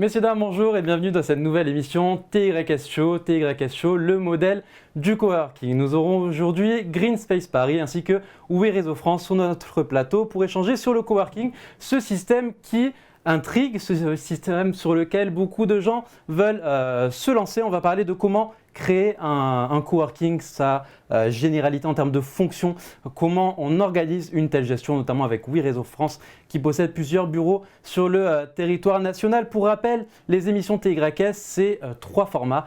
Messieurs, dames, bonjour et bienvenue dans cette nouvelle émission TYS Show, le modèle du coworking. Nous aurons aujourd'hui Green Space Paris ainsi que WeRéseau France sur notre plateau pour échanger sur le coworking, ce système qui intrigue, ce système sur lequel beaucoup de gens veulent se lancer. On va parler de comment créer un coworking, sa généralité en termes de fonctions, comment on organise une telle gestion, notamment avec WeRéseau France qui possède plusieurs bureaux sur le territoire national. Pour rappel, les émissions TYS, c'est trois formats.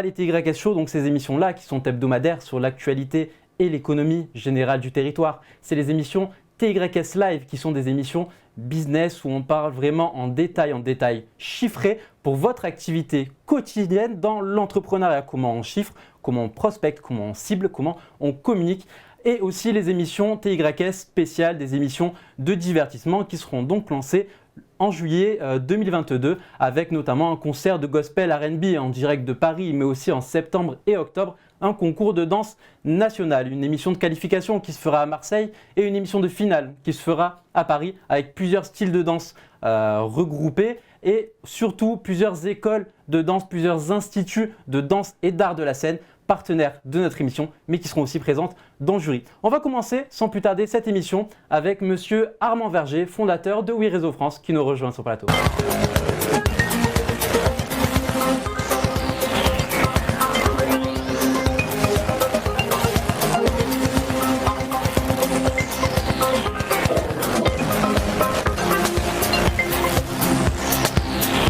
Les TYS Show, donc ces émissions-là qui sont hebdomadaires sur l'actualité et l'économie générale du territoire. C'est les émissions TYS Live qui sont des émissions business où on parle vraiment en détail chiffré pour votre activité quotidienne dans l'entrepreneuriat. Comment on chiffre, comment on prospecte, comment on cible, comment on communique. Et aussi les émissions TYS spéciales, des émissions de divertissement qui seront donc lancées en juillet 2022 avec notamment un concert de gospel R&B en direct de Paris, mais aussi en septembre et octobre, un concours de danse national, une émission de qualification qui se fera à Marseille et une émission de finale qui se fera à Paris avec plusieurs styles de danse regroupés et surtout plusieurs écoles de danse, plusieurs instituts de danse et d'art de la scène partenaires de notre émission, mais qui seront aussi présentes dans le jury. On va commencer sans plus tarder cette émission avec Monsieur Armand Verger, fondateur de WeRéseau France, qui nous rejoint sur le plateau.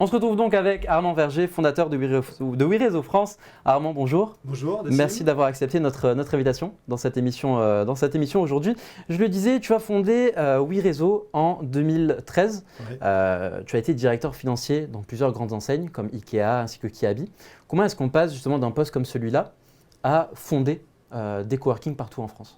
On se retrouve donc avec Armand Verger, fondateur de WeRéseau France. Armand, bonjour. Bonjour. Dessine. Merci d'avoir accepté notre invitation dans cette émission aujourd'hui. Je le disais, tu as fondé WeRéseau en 2013. Ouais. Tu as été directeur financier dans plusieurs grandes enseignes comme Ikea ainsi que Kiabi. Comment est-ce qu'on passe justement d'un poste comme celui-là à fonder des coworking partout en France ?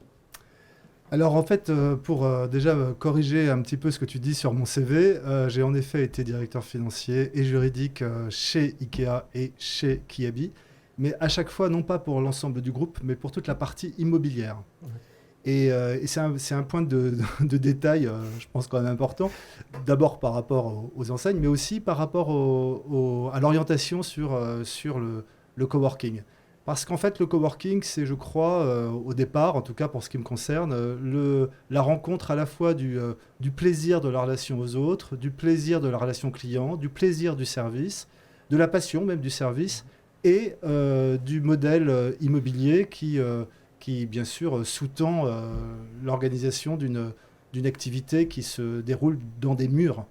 Alors en fait, pour déjà corriger un petit peu ce que tu dis sur mon CV, j'ai en effet été directeur financier et juridique chez Ikea et chez Kiabi, mais à chaque fois non pas pour l'ensemble du groupe, mais pour toute la partie immobilière. Ouais. Et c'est un point de détail, je pense quand même important, d'abord par rapport aux enseignes, mais aussi par rapport à l'orientation sur le coworking. Parce qu'en fait, le coworking, c'est, je crois, au départ, en tout cas pour ce qui me concerne, la rencontre à la fois du plaisir de la relation aux autres, du plaisir de la relation client, du plaisir du service, de la passion même du service, et du modèle immobilier qui, bien sûr, sous-tend l'organisation d'une activité qui se déroule dans des murs.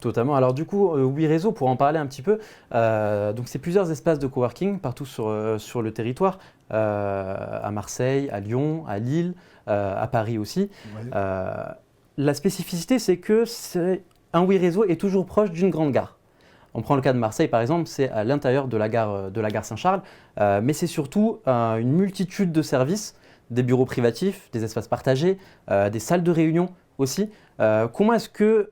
Totalement. Alors du coup, WeRéseau, pour en parler un petit peu, donc c'est plusieurs espaces de coworking partout sur le territoire, à Marseille, à Lyon, à Lille, à Paris aussi. Ouais. La spécificité, c'est que un WeRéseau est toujours proche d'une grande gare. On prend le cas de Marseille par exemple, c'est à l'intérieur de la gare Saint-Charles, mais c'est surtout une multitude de services, des bureaux privatifs, des espaces partagés, des salles de réunion aussi. Comment est-ce que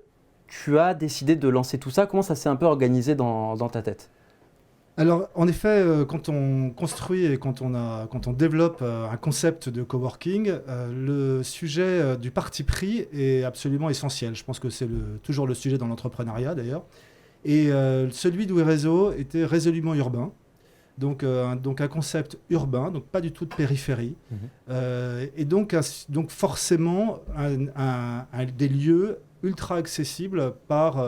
tu as décidé de lancer tout ça? Comment ça s'est un peu organisé dans ta tête? Alors, en effet, quand on construit et quand on développe un concept de coworking, le sujet du parti pris est absolument essentiel. Je pense que c'est toujours le sujet dans l'entrepreneuriat d'ailleurs. Et celui de WeRéseau était résolument urbain. Donc un concept urbain, donc pas du tout de périphérie. Et donc forcément des lieux ultra accessible par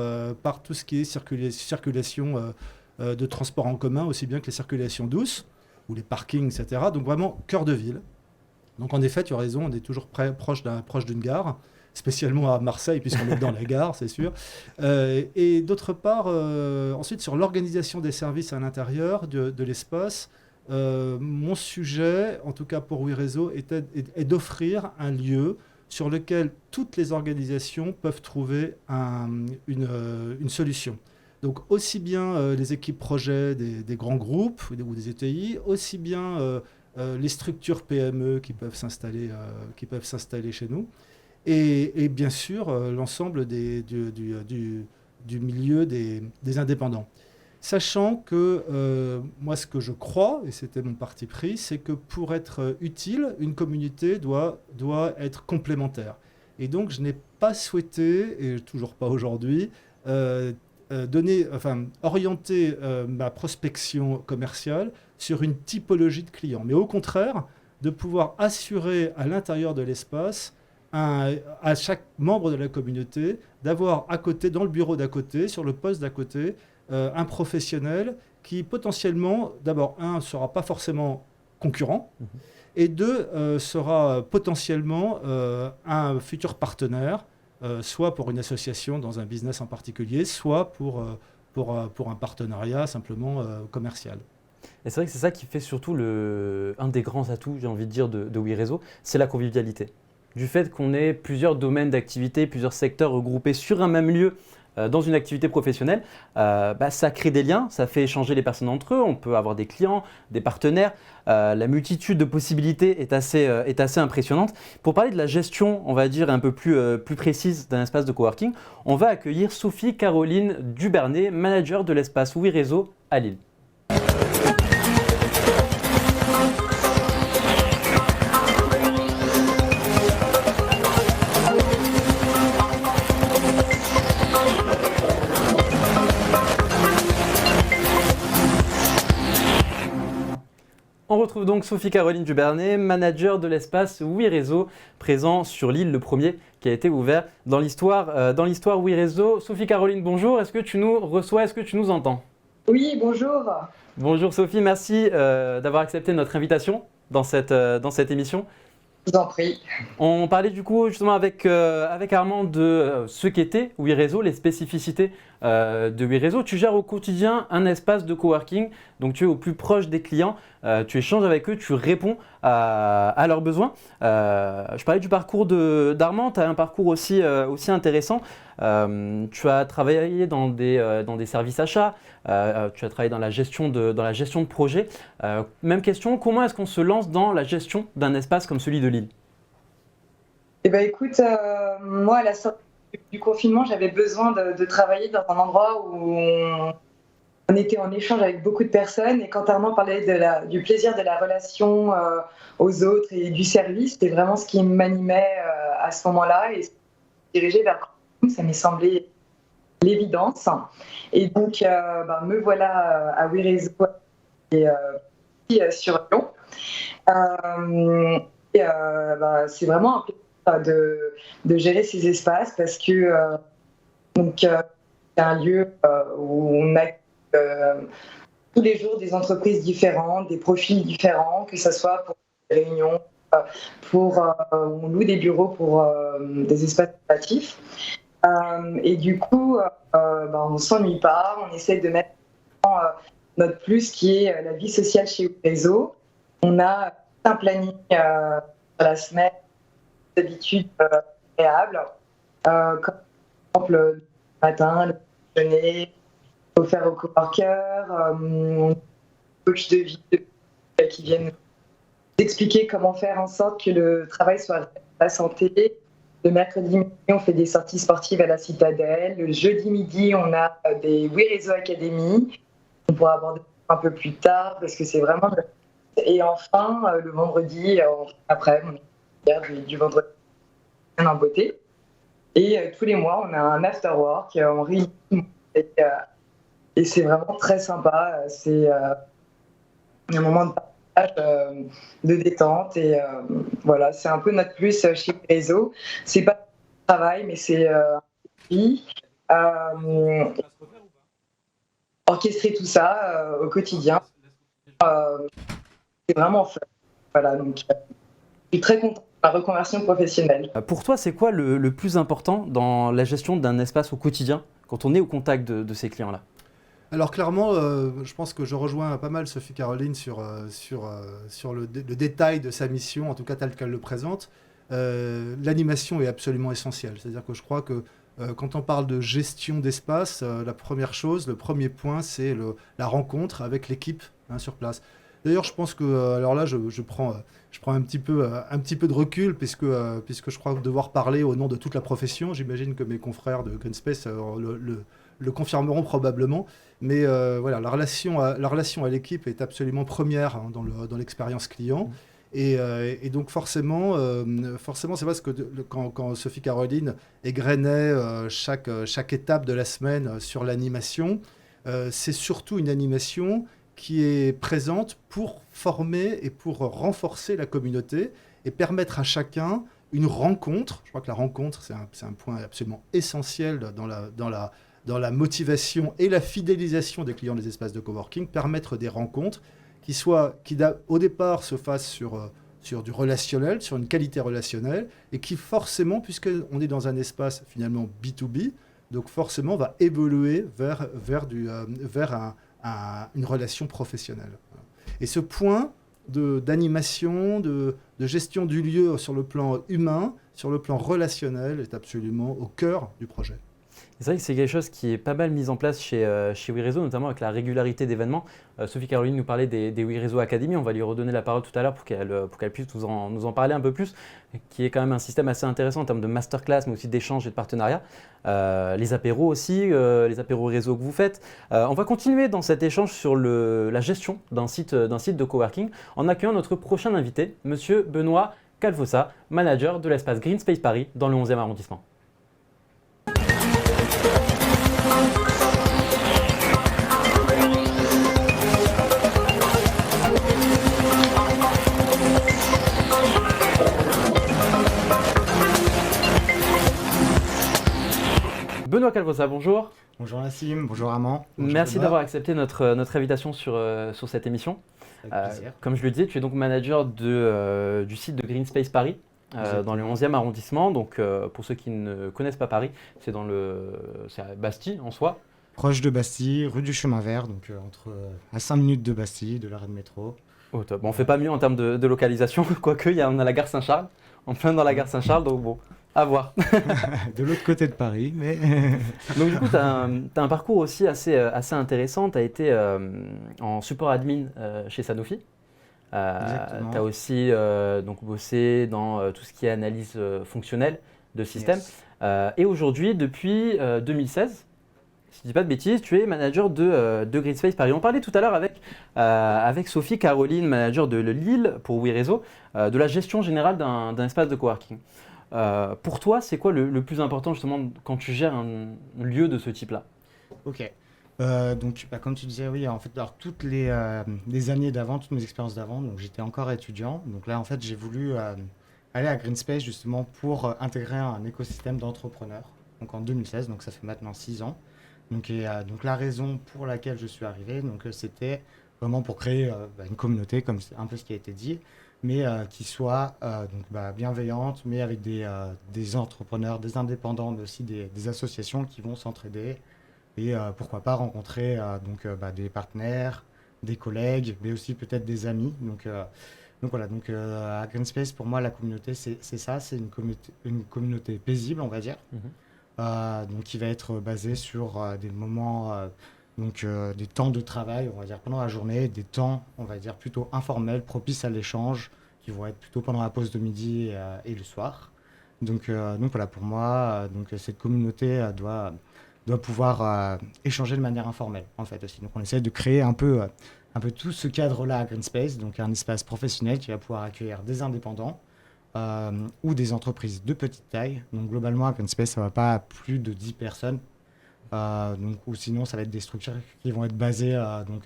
tout ce qui est circulation de transport en commun, aussi bien que les circulations douces, ou les parkings, etc. Donc vraiment cœur de ville. Donc en effet, tu as raison, on est toujours proche d'une gare, spécialement à Marseille, puisqu'on est dans la gare, c'est sûr. Et d'autre part, ensuite, sur l'organisation des services à l'intérieur de l'espace, mon sujet, en tout cas pour WeRéseau, est d'offrir un lieu sur lequel toutes les organisations peuvent trouver une solution. Donc aussi bien les équipes projets des grands groupes ou des ETI, aussi bien les structures PME qui peuvent s'installer chez nous, et bien sûr l'ensemble du milieu des indépendants. Sachant que moi, ce que je crois, et c'était mon parti pris, c'est que pour être utile, une communauté doit être complémentaire. Et donc, je n'ai pas souhaité, et toujours pas aujourd'hui, orienter ma prospection commerciale sur une typologie de clients, mais au contraire, de pouvoir assurer à l'intérieur de l'espace à chaque membre de la communauté d'avoir à côté, dans le bureau d'à côté, sur le poste d'à côté, un professionnel qui potentiellement, d'abord, un, ne sera pas forcément concurrent, et deux, sera potentiellement un futur partenaire, soit pour une association dans un business en particulier, soit pour un partenariat simplement commercial. Et c'est vrai que c'est ça qui fait surtout un des grands atouts, j'ai envie de dire, de WeRéseau, c'est la convivialité. Du fait qu'on ait plusieurs domaines d'activité, plusieurs secteurs regroupés sur un même lieu dans une activité professionnelle, ça crée des liens, ça fait échanger les personnes entre eux, on peut avoir des clients, des partenaires, la multitude de possibilités est assez impressionnante. Pour parler de la gestion, on va dire un peu plus précise d'un espace de coworking, on va accueillir Sophie-Caroline Dubernay, manager de l'espace WeRéseau à Lille. On retrouve donc Sophie-Caroline Dubernay, manager de l'espace WeRéseau, présent sur Lille, le premier qui a été ouvert dans l'histoire WeRéseau. Sophie-Caroline, bonjour, est-ce que tu nous reçois, est-ce que tu nous entends? Oui, bonjour. Bonjour Sophie, merci d'avoir accepté notre invitation dans cette émission. Je vous en prie. On parlait du coup justement avec Armand de ce qu'était WeRéseau, les spécificités de WeRéseau. Tu gères au quotidien un espace de coworking, donc tu es au plus proche des clients, tu échanges avec eux, tu réponds à leurs besoins. Je parlais du parcours d'Armand, tu as un parcours aussi intéressant. Tu as travaillé dans des services achats, tu as travaillé dans la gestion de projets. Même question, comment est-ce qu'on se lance dans la gestion d'un espace comme celui de Lille? Eh ben, écoute, moi, à la sortie du confinement, j'avais besoin de travailler dans un endroit où on était en échange avec beaucoup de personnes. Et quand Armand parlait du plaisir de la relation aux autres et du service, c'était vraiment ce qui m'animait à ce moment-là. Et diriger vers ça m'est semblé l'évidence. Et donc, me voilà à WeRéseau et sur Lyon. C'est vraiment un plaisir de gérer ces espaces parce que c'est un lieu où on a tous les jours des entreprises différentes, des profils différents, que ce soit pour des réunions, on loue des bureaux pour des espaces créatifs. Et du coup, on ne s'ennuie pas, on essaie de mettre notre plus qui est la vie sociale chez WeRéseau. On a un planning sur la semaine, d'habitude agréable, comme par exemple le matin, le déjeuner, offert aux coworkers, coach de vie qui viennent expliquer comment faire en sorte que le travail soit la santé. Le mercredi midi, on fait des sorties sportives à la Citadelle. Le jeudi midi, on a des WeRéseau Academy. On pourra aborder un peu plus tard parce que c'est vraiment... Et enfin, le vendredi, après, du vendredi en beauté. Et tous les mois, on a un after-work, on réunit et c'est vraiment très sympa. C'est un moment de partage, de détente. Et voilà, c'est un peu notre plus chez WeRéseau. C'est pas un travail, mais c'est vie. Orchestrer tout ça au quotidien. C'est vraiment fun. Voilà, donc je suis très contente de la reconversion professionnelle. Pour toi, c'est quoi le plus important dans la gestion d'un espace au quotidien quand on est au contact de ces clients-là? Alors clairement, je pense que je rejoins pas mal Sophie-Caroline sur le détail de sa mission, en tout cas telle qu'elle le présente. L'animation est absolument essentielle. C'est-à-dire que je crois que quand on parle de gestion d'espace, la première chose, le premier point, c'est la rencontre avec l'équipe sur place. D'ailleurs, je pense que, alors là, je prends un petit peu de recul puisque je crois devoir parler au nom de toute la profession. J'imagine que mes confrères de Greenspace le confirmeront probablement. Mais voilà, la relation à l'équipe est absolument première dans l'expérience client. Et donc forcément, c'est parce que quand Sophie Caroline égrenait chaque étape de la semaine sur l'animation, c'est surtout une animation qui est présente pour former et pour renforcer la communauté et permettre à chacun une rencontre. Je crois que la rencontre, c'est un point absolument essentiel dans la motivation et la fidélisation des clients des espaces de coworking, permettre des rencontres qui, au départ, se fassent sur du relationnel, sur une qualité relationnelle, et qui forcément, puisqu'on est dans un espace finalement B2B, donc forcément va évoluer vers une relation professionnelle. Et ce point d'animation, de gestion du lieu sur le plan humain, sur le plan relationnel, est absolument au cœur du projet. C'est vrai que c'est quelque chose qui est pas mal mis en place chez WeRezo, notamment avec la régularité d'événements. Sophie Caroline nous parlait des WeRezo Academy. On va lui redonner la parole tout à l'heure pour qu'elle puisse nous en parler un peu plus, qui est quand même un système assez intéressant en termes de masterclass, mais aussi d'échanges et de partenariats. Les apéros aussi, les apéros réseau que vous faites. On va continuer dans cet échange sur la gestion d'un site de coworking en accueillant notre prochain invité, Monsieur Benoît Calvosa, manager de l'espace Green Space Paris dans le 11e arrondissement. Benoît Calvosa, bonjour. Bonjour Nassim, bonjour Armand. Bonjour Merci Benoît. d'avoir accepté notre invitation sur cette émission. Avec plaisir. Comme je le disais, tu es donc manager du site de Green Space Paris dans le 11e arrondissement. Donc pour ceux qui ne connaissent pas Paris, c'est à Bastille en soi. Proche de Bastille, rue du Chemin Vert, donc à 5 minutes de Bastille, de l'arrêt de métro. Oh, top. Bon, on ne fait pas mieux en termes de localisation, quoique on a la gare Saint-Charles, en plein dans la gare Saint-Charles, donc bon, à voir. De l'autre côté de Paris, mais... Donc du coup, tu as un parcours aussi assez intéressant. Tu as été en support admin chez Sanofi. Tu as aussi donc bossé dans tout ce qui est analyse fonctionnelle de système. Yes. Et aujourd'hui, depuis 2016, si je ne dis pas de bêtises, tu es manager de Green Space Paris. On parlait tout à l'heure avec Sophie Caroline, manager de Lille pour WeRezo, de la gestion générale d'un espace de coworking. Pour toi, c'est quoi le plus important justement quand tu gères un lieu de ce type-là? Ok. Donc, comme tu disais, oui, en fait, alors toutes les années d'avant, toutes mes expériences d'avant, donc j'étais encore étudiant. Donc là, en fait, j'ai voulu aller à Green Space justement pour intégrer un écosystème d'entrepreneurs. Donc en 2016, donc ça fait maintenant 6 ans. Donc la raison pour laquelle je suis arrivé, c'était vraiment pour créer une communauté, comme c'est un peu ce qui a été dit, mais qui soit bienveillante, mais avec des entrepreneurs, des indépendants, mais aussi des associations qui vont s'entraider et pourquoi pas rencontrer des partenaires, des collègues, mais aussi peut-être des amis. Donc voilà, à Green Space, pour moi, la communauté, c'est ça, c'est une communauté paisible, on va dire. Donc qui va être basée sur des moments, des temps de travail, on va dire pendant la journée, des temps, on va dire plutôt informels, propices à l'échange, qui vont être plutôt pendant la pause de midi et le soir. Donc voilà, pour moi, cette communauté doit pouvoir échanger de manière informelle, en fait aussi. Donc on essaie de créer un peu tout ce cadre-là à Green Space, donc un espace professionnel qui va pouvoir accueillir des indépendants, ou des entreprises de petite taille. Donc globalement, à Green Space, ça ne va pas à plus de 10 personnes. Ou sinon, ça va être des structures qui vont être basées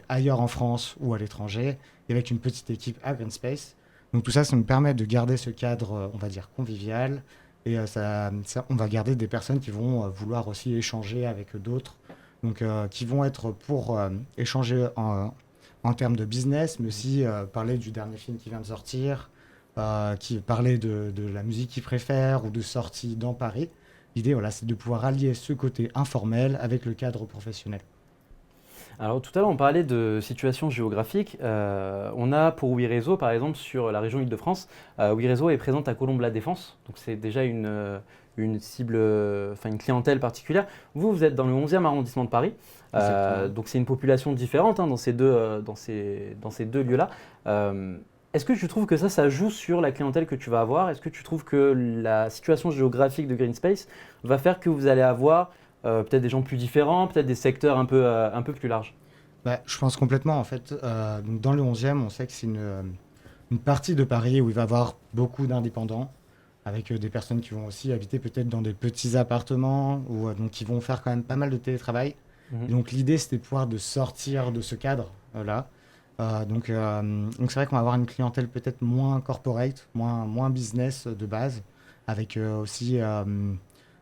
ailleurs en France ou à l'étranger, et avec une petite équipe à Green Space. Donc tout ça, ça nous permet de garder ce cadre, on va dire, convivial. Et on va garder des personnes qui vont vouloir aussi échanger avec d'autres. Donc qui vont être pour échanger en termes de business, mais aussi parler du dernier film qui vient de sortir, qui parlait de la musique qu'ils préfèrent ou de sorties dans Paris. L'idée, voilà, c'est de pouvoir allier ce côté informel avec le cadre professionnel. Alors tout à l'heure, on parlait de situation géographique. On a pour WeRezo, par exemple, sur la région Île-de-France, WeRezo est présente à Colombe-la-Défense. Donc c'est déjà une cible, une clientèle particulière. Vous êtes dans le 11e arrondissement de Paris. Donc c'est une population différente dans ces deux lieux-là. Est-ce que tu trouves que ça joue sur la clientèle que tu vas avoir? Est-ce que tu trouves que la situation géographique de Green Space va faire que vous allez avoir peut-être des gens plus différents, peut-être des secteurs un peu plus larges? Je pense complètement. En fait, dans le 11e, on sait que c'est une partie de Paris où il va y avoir beaucoup d'indépendants, avec des personnes qui vont aussi habiter peut-être dans des petits appartements, ou donc qui vont faire quand même pas mal de télétravail. Et donc l'idée, c'était de pouvoir de sortir de ce cadre-là. Donc c'est vrai qu'on va avoir une clientèle peut-être moins corporate, moins business de base, avec aussi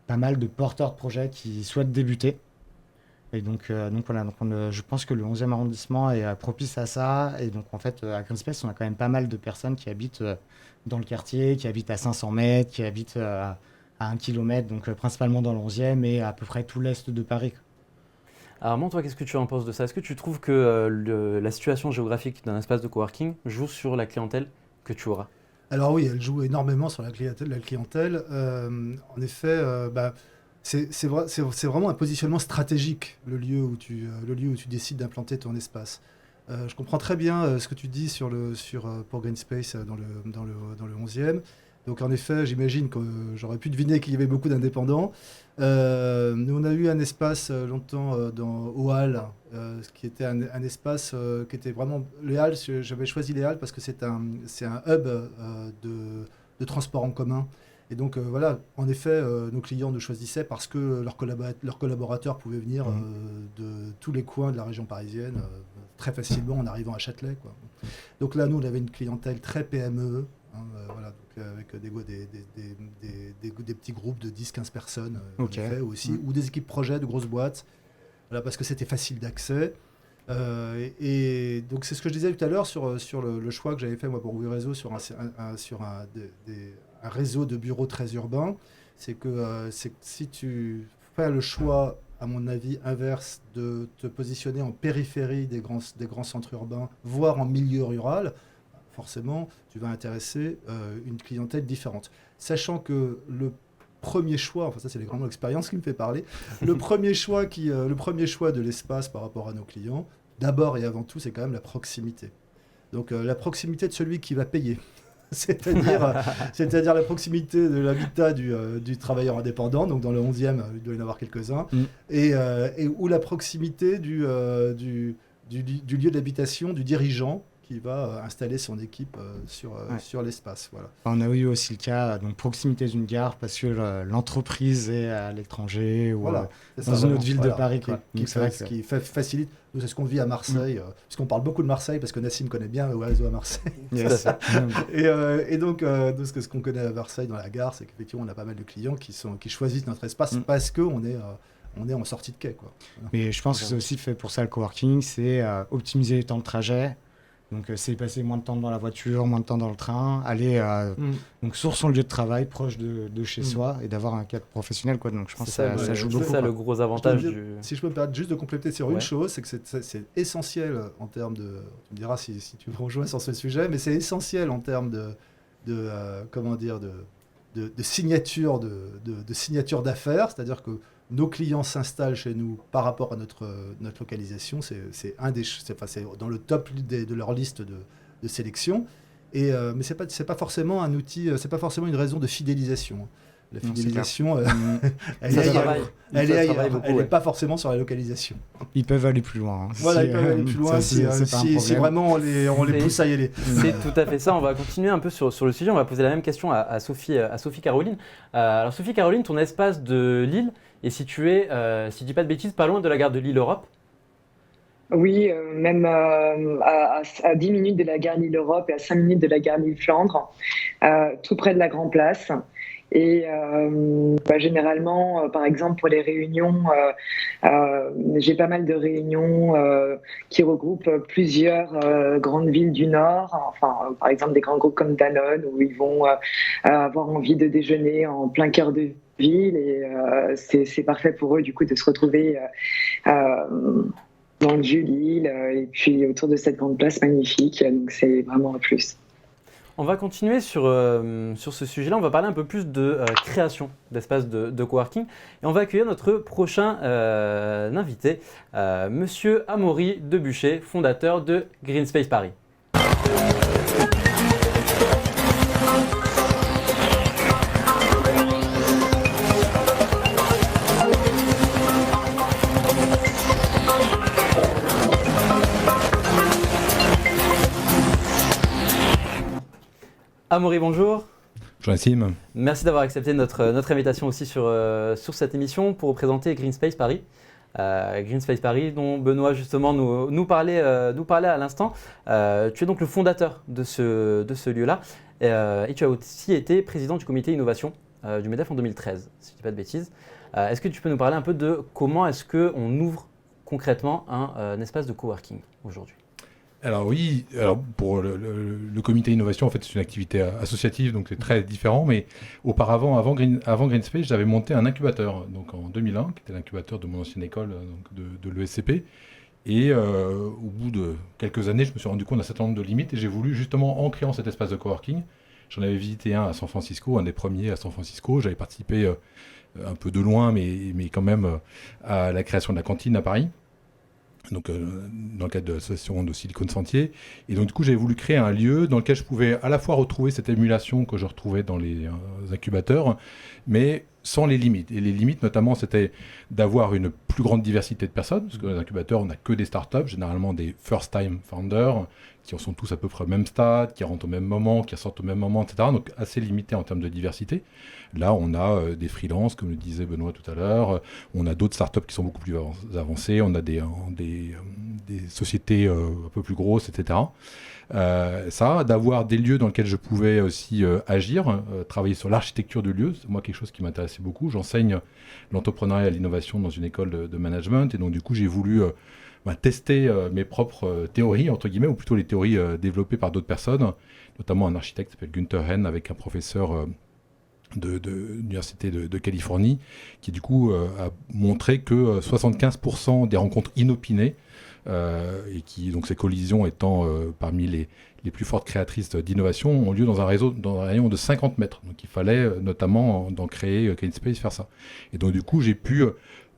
pas mal de porteurs de projets qui souhaitent débuter. Et donc voilà, je pense que le 11e arrondissement est propice à ça. Et donc en fait, à Greenspace, on a quand même pas mal de personnes qui habitent dans le quartier, qui habitent à 500 mètres, qui habitent à 1 kilomètre, donc principalement dans le 11e et à peu près tout l'est de Paris. Armand, toi, qu'est-ce que tu en penses de ça? Est-ce que tu trouves que la situation géographique d'un espace de coworking joue sur la clientèle que tu auras? Alors oui, elle joue énormément sur la clientèle. En effet, c'est vraiment un positionnement stratégique, le lieu où tu décides d'implanter ton espace. Je comprends très bien ce que tu dis pour Greenspace dans le 11e. Donc en effet, j'imagine que j'aurais pu deviner qu'il y avait beaucoup d'indépendants. Nous, on a eu un espace longtemps aux Halles, qui était un espace qui était vraiment... Les Halles, j'avais choisi les Halles parce que c'est un hub de transport en commun. Et donc voilà, en effet, nos clients nous choisissaient parce que leurs collaborateurs pouvaient venir de tous les coins de la région parisienne très facilement en arrivant à Châtelet, quoi. Donc là, nous, on avait une clientèle très PME, voilà, donc, avec des petits groupes de 10-15 personnes en effet, aussi, ou des équipes projets de grosses boîtes, voilà, parce que c'était facile d'accès. Et donc c'est ce que je disais tout à l'heure sur le choix que j'avais fait moi pour We Réseau sur un réseau de bureaux très urbains. C'est que si tu fais le choix, à mon avis, inverse, de te positionner en périphérie des grands centres urbains, voire en milieu rural, forcément, tu vas intéresser une clientèle différente. Sachant que le premier choix, enfin ça c'est vraiment l'expérience qui me fait parler, le premier choix de l'espace par rapport à nos clients, d'abord et avant tout, c'est quand même la proximité. Donc la proximité de celui qui va payer. C'est-à-dire la proximité de l'habitat du travailleur indépendant, donc dans le 11e, il doit y en avoir quelques-uns, ou la proximité du lieu d'habitation du dirigeant qui va installer son équipe sur l'espace. Voilà. On a eu aussi le cas, donc proximité d'une gare, parce que l'entreprise est à l'étranger ou voilà, dans une autre ville de Paris. Quoi. Qui facilite. Nous, c'est ce qu'on vit à Marseille, parce qu'on parle beaucoup de Marseille, parce que Nassim connaît bien le réseau à Marseille. Yes. et donc, ce qu'on connaît à Marseille dans la gare, c'est qu'effectivement, on a pas mal de clients qui choisissent notre espace parce qu'on est en sortie de quai, quoi. Mais je pense que c'est aussi fait pour ça le coworking, c'est optimiser les temps de trajet. Donc c'est passer moins de temps dans la voiture, moins de temps dans le train, aller donc sur son lieu de travail, proche de chez soi, et d'avoir un cadre professionnel, quoi. Donc je pense que ça joue beaucoup. C'est ça le gros avantage Si je peux me permettre juste de compléter sur une chose, c'est que c'est essentiel en termes de... Tu me diras si tu me rejoins sur ce sujet, mais c'est essentiel en termes de signature d'affaires, c'est-à-dire que nos clients s'installent chez nous par rapport à notre localisation. C'est dans le top de leur liste de sélection. Mais c'est pas forcément un outil, c'est pas forcément une raison de fidélisation. La fidélisation, elle est ailleurs. Elle n'est pas forcément sur la localisation. Ils peuvent aller plus loin. Voilà, ils peuvent aller plus loin si vraiment on les pousse à y aller. C'est tout à fait ça. On va continuer un peu sur le sujet. On va poser la même question à Sophie Caroline. Alors Sophie Caroline, ton espace de Lille est situé, si je ne dis pas de bêtises, pas loin de la gare de Lille-Europe. Oui, même à 10 minutes de la gare Lille-Europe et à 5 minutes de la gare Lille-Flandre, tout près de la Grand Place. Et généralement, par exemple, pour les réunions, j'ai pas mal de réunions qui regroupent plusieurs grandes villes du Nord. Enfin, par exemple, des grands groupes comme Danone, où ils vont avoir envie de déjeuner en plein cœur de ville. Et c'est parfait pour eux, du coup, de se retrouver dans le Vieux-Lille et puis autour de cette grande place magnifique. Donc, c'est vraiment un plus. On va continuer sur ce sujet-là. On va parler un peu plus de création d'espaces de coworking. Et on va accueillir notre prochain invité, Monsieur Amaury Debuchet, fondateur de Greenspace Paris. Amaury, bonjour. Bonjour Nassim. Merci d'avoir accepté notre invitation aussi sur cette émission pour représenter Green Space Paris. Green Space Paris, dont Benoît justement nous parlait à l'instant. Tu es donc le fondateur de ce lieu-là et tu as aussi été président du comité innovation du MEDEF en 2013, si je ne dis pas de bêtises. Est-ce que tu peux nous parler un peu de comment est-ce qu'on ouvre concrètement un espace de coworking aujourd'hui ? Alors oui, pour le comité innovation, en fait, c'est une activité associative, donc c'est très différent. Mais auparavant, avant Green Space, j'avais monté un incubateur, donc en 2001, qui était l'incubateur de mon ancienne école, donc de l'ESCP. Et au bout de quelques années, je me suis rendu compte d'un certain nombre de limites et j'ai voulu justement, en créant cet espace de coworking, j'en avais visité un à San Francisco, un des premiers à San Francisco. J'avais participé un peu de loin, mais quand même à la création de la cantine à Paris. Donc, dans le cadre de l'association de Silicon Sentier. Et donc, du coup, j'avais voulu créer un lieu dans lequel je pouvais à la fois retrouver cette émulation que je retrouvais dans les incubateurs, mais sans les limites. Et les limites, notamment, c'était d'avoir une plus grande diversité de personnes, parce que dans les incubateurs, on n'a que des startups, généralement des first-time founders, qui en sont tous à peu près au même stade, qui rentrent au même moment, qui sortent au même moment, etc. Donc, assez limité en termes de diversité. Là, on a des freelances, comme le disait Benoît tout à l'heure. On a d'autres startups qui sont beaucoup plus avancées. On a des sociétés un peu plus grosses, etc. Ça, d'avoir des lieux dans lesquels je pouvais aussi agir, travailler sur l'architecture de lieux, c'est moi quelque chose qui m'intéressait beaucoup. J'enseigne l'entrepreneuriat et l'innovation dans une école de management. Et donc, du coup, j'ai voulu tester mes propres théories, entre guillemets, ou plutôt les théories développées par d'autres personnes, notamment un architecte qui s'appelle Günther Henn, avec un professeur de l'Université de Californie, qui du coup a montré que 75% des rencontres inopinées, et qui, donc ces collisions étant parmi les plus fortes créatrices d'innovation, ont lieu dans un rayon de 50 mètres. Donc il fallait notamment dans créer Green Space faire ça. Et donc du coup j'ai pu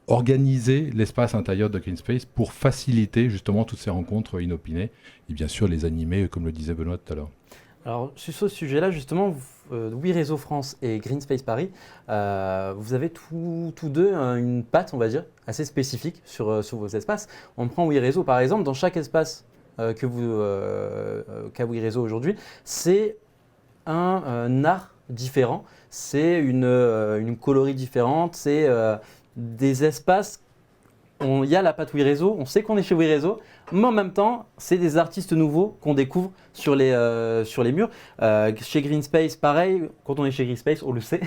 organiser l'espace intérieur de Green Space pour faciliter justement toutes ces rencontres inopinées et bien sûr les animer, comme le disait Benoît tout à l'heure. Alors, sur ce sujet-là, justement, Oui Réseau France et Green Space Paris, vous avez tous deux une patte, on va dire, assez spécifique sur vos espaces. On prend Oui Réseau, par exemple, dans chaque espace qu'a Oui Réseau aujourd'hui, c'est un art différent, c'est une colorie différente, c'est des espaces. Il y a la patte Oui Réseau, on sait qu'on est chez Oui Réseau, mais en même temps, c'est des artistes nouveaux qu'on découvre sur les murs. Chez Green Space, pareil, quand on est chez Green Space, on le sait,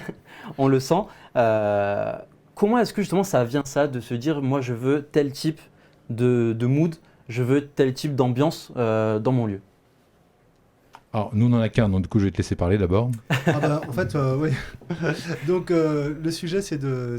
on le sent. Comment est-ce que justement ça vient ça, de se dire, moi je veux tel type de mood, je veux tel type d'ambiance dans mon lieu? Alors, nous, on n'en a qu'un, donc du coup, je vais te laisser parler d'abord. En fait, oui. Donc, le sujet, c'est de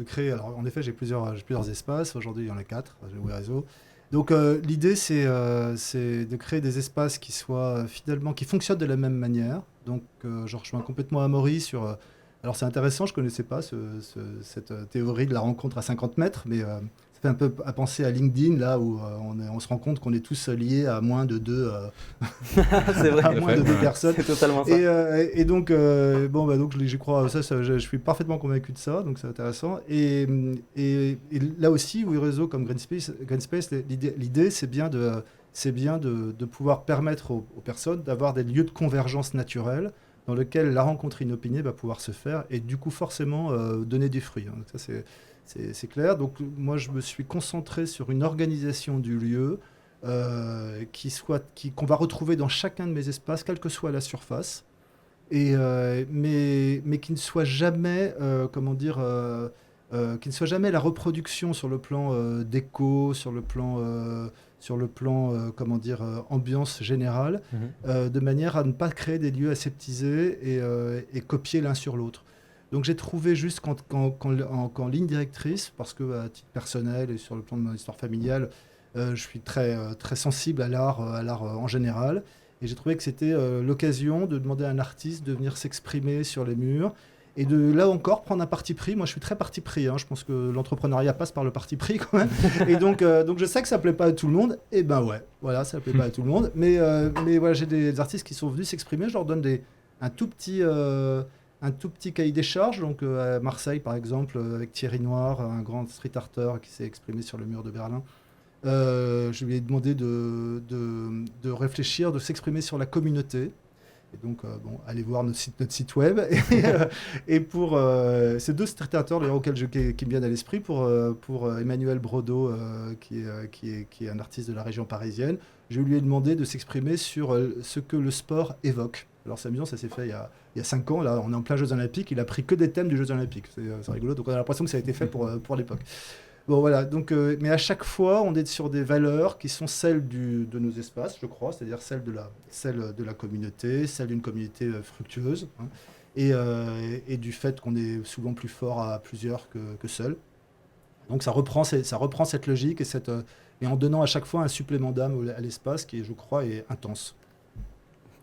créer. Alors, en effet, j'ai plusieurs espaces. Aujourd'hui, il y en a 4. J'ai Oui Réseau. Donc, l'idée, c'est de créer des espaces qui soient finalement, qui fonctionnent de la même manière. Donc, je rejoins complètement Amaury sur. Alors, c'est intéressant, je ne connaissais pas cette théorie de la rencontre à 50 mètres, mais ça fait un peu à penser à LinkedIn, là où on se rend compte qu'on est tous liés à moins de deux, C'est vrai, à moins de deux personnes. c'est totalement ça. Et donc, donc j'y crois, je suis parfaitement convaincu de ça, donc c'est intéressant. Et là aussi, Oui Réseau comme Green Space, l'idée c'est bien de pouvoir permettre aux personnes d'avoir des lieux de convergence naturelle dans lesquels la rencontre inopinée va pouvoir se faire et du coup forcément donner des fruits. Donc ça c'est clair. Donc moi je me suis concentré sur une organisation du lieu qu'on va retrouver dans chacun de mes espaces, quelle que soit la surface, mais qui ne soit jamais, qui ne soit jamais la reproduction sur le plan déco, sur le plan ambiance générale, de manière à ne pas créer des lieux aseptisés et copier l'un sur l'autre. Donc j'ai trouvé juste qu'en ligne directrice, parce que à titre personnel et sur le plan de mon histoire familiale, je suis très, très sensible à l'art en général. Et j'ai trouvé que c'était l'occasion de demander à un artiste de venir s'exprimer sur les murs et de, là encore, prendre un parti pris. Moi, je suis très parti pris. Je pense que l'entrepreneuriat passe par le parti pris quand même. Et donc je sais que ça ne plaît pas à tout le monde. Et ben ouais, voilà, ça ne plaît pas à tout le monde. Mais voilà, j'ai des artistes qui sont venus s'exprimer. Je leur donne un tout petit cahier des charges. Donc à Marseille, par exemple, avec Thierry Noir, un grand street arter qui s'est exprimé sur le mur de Berlin. Je lui ai demandé de réfléchir, de s'exprimer sur la communauté. Et donc, allez voir notre site web. Et pour ces 2 street arters d'ailleurs qui me viennent à l'esprit, pour Emmanuel Brodeau, qui est un artiste de la région parisienne, je lui ai demandé de s'exprimer sur ce que le sport évoque. Alors c'est amusant, ça s'est fait il y a 5 ans, là on est en plein Jeux Olympiques, il a pris que des thèmes des Jeux Olympiques, c'est rigolo, donc on a l'impression que ça a été fait pour l'époque. Bon voilà, donc, mais à chaque fois on est sur des valeurs qui sont celles de nos espaces, je crois, c'est-à-dire celles de la communauté, celles d'une communauté fructueuse, hein, et du fait qu'on est souvent plus fort à plusieurs que seul. Donc ça reprend cette logique et en donnant à chaque fois un supplément d'âme à l'espace qui, je crois, est intense.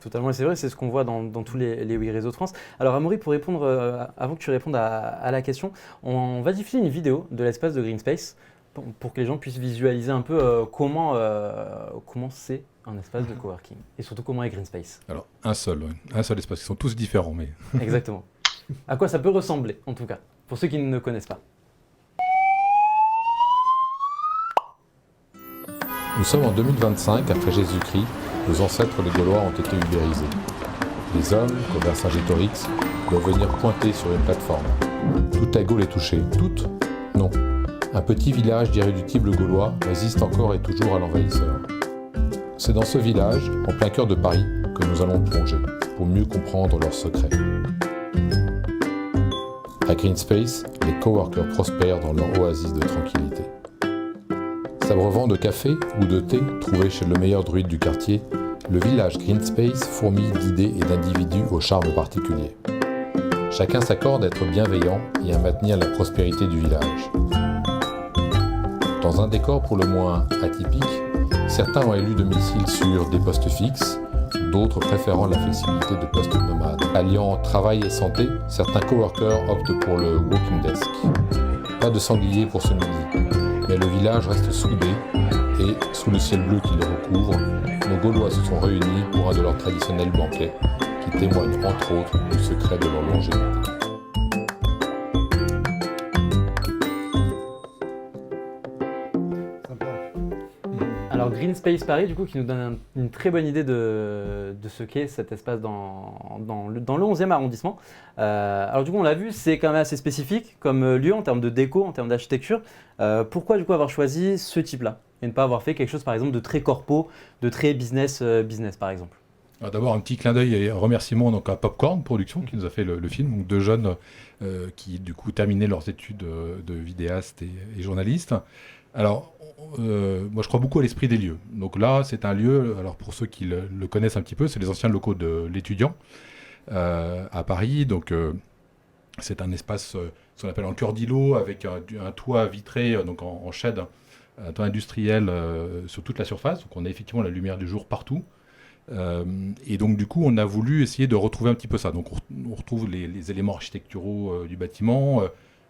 Totalement, et c'est vrai, c'est ce qu'on voit dans tous les Wii réseaux de France. Alors Amaury, pour répondre, avant que tu répondes à la question, on va diffuser une vidéo de l'espace de Green Space pour que les gens puissent visualiser un peu comment c'est un espace de coworking et surtout comment est Green Space. Alors, un seul espace. Ils sont tous différents, mais... Exactement. À quoi ça peut ressembler, en tout cas, pour ceux qui ne connaissent pas. Nous sommes en 2025, après Jésus-Christ. Nos ancêtres les Gaulois ont été ubérisés. Les hommes, comme Vercingétorix, doivent venir pointer sur une plateforme. Toute la Gaule est touchée. Toute ? Non. Un petit village d'irréductibles Gaulois résiste encore et toujours à l'envahisseur. C'est dans ce village, en plein cœur de Paris, que nous allons plonger, pour mieux comprendre leurs secrets. À Green Space, les coworkers prospèrent dans leur oasis de tranquillité. S'abreuvant de café ou de thé trouvé chez le meilleur druide du quartier, le village Green Space fourmille d'idées et d'individus au charme particulier. Chacun s'accorde à être bienveillant et à maintenir la prospérité du village. Dans un décor pour le moins atypique, certains ont élu domicile sur des postes fixes, d'autres préférant la flexibilité de postes nomades. Alliant travail et santé, certains coworkers optent pour le walking desk. Pas de sanglier pour ce midi. Mais le village reste soudé et, sous le ciel bleu qui le recouvre, nos Gaulois se sont réunis pour un de leurs traditionnels banquets qui témoigne entre autres du secret de leur longévité. Alors Green Space Paris, du coup, qui nous donne une très bonne idée de ce qu'est cet espace dans le 11e arrondissement. Alors du coup, on l'a vu, c'est quand même assez spécifique comme lieu en termes de déco, en termes d'architecture. Pourquoi du coup avoir choisi ce type-là et ne pas avoir fait quelque chose par exemple de très corpo, de très business par exemple? Alors d'abord un petit clin d'œil et un remerciement donc, à Popcorn Production qui nous a fait le film, donc 2 jeunes qui du coup terminaient leurs études de vidéastes et journalistes. Alors moi je crois beaucoup à l'esprit des lieux. Donc là c'est un lieu, alors pour ceux qui le connaissent un petit peu, c'est les anciens locaux de l'étudiant à Paris. Donc c'est un espace ce qu'on appelle en cœur d'îlot avec un toit vitré donc en shed, un toit industriel sur toute la surface. Donc on a effectivement la lumière du jour partout. Et donc du coup on a voulu essayer de retrouver un petit peu ça. Donc on retrouve les éléments architecturaux du bâtiment.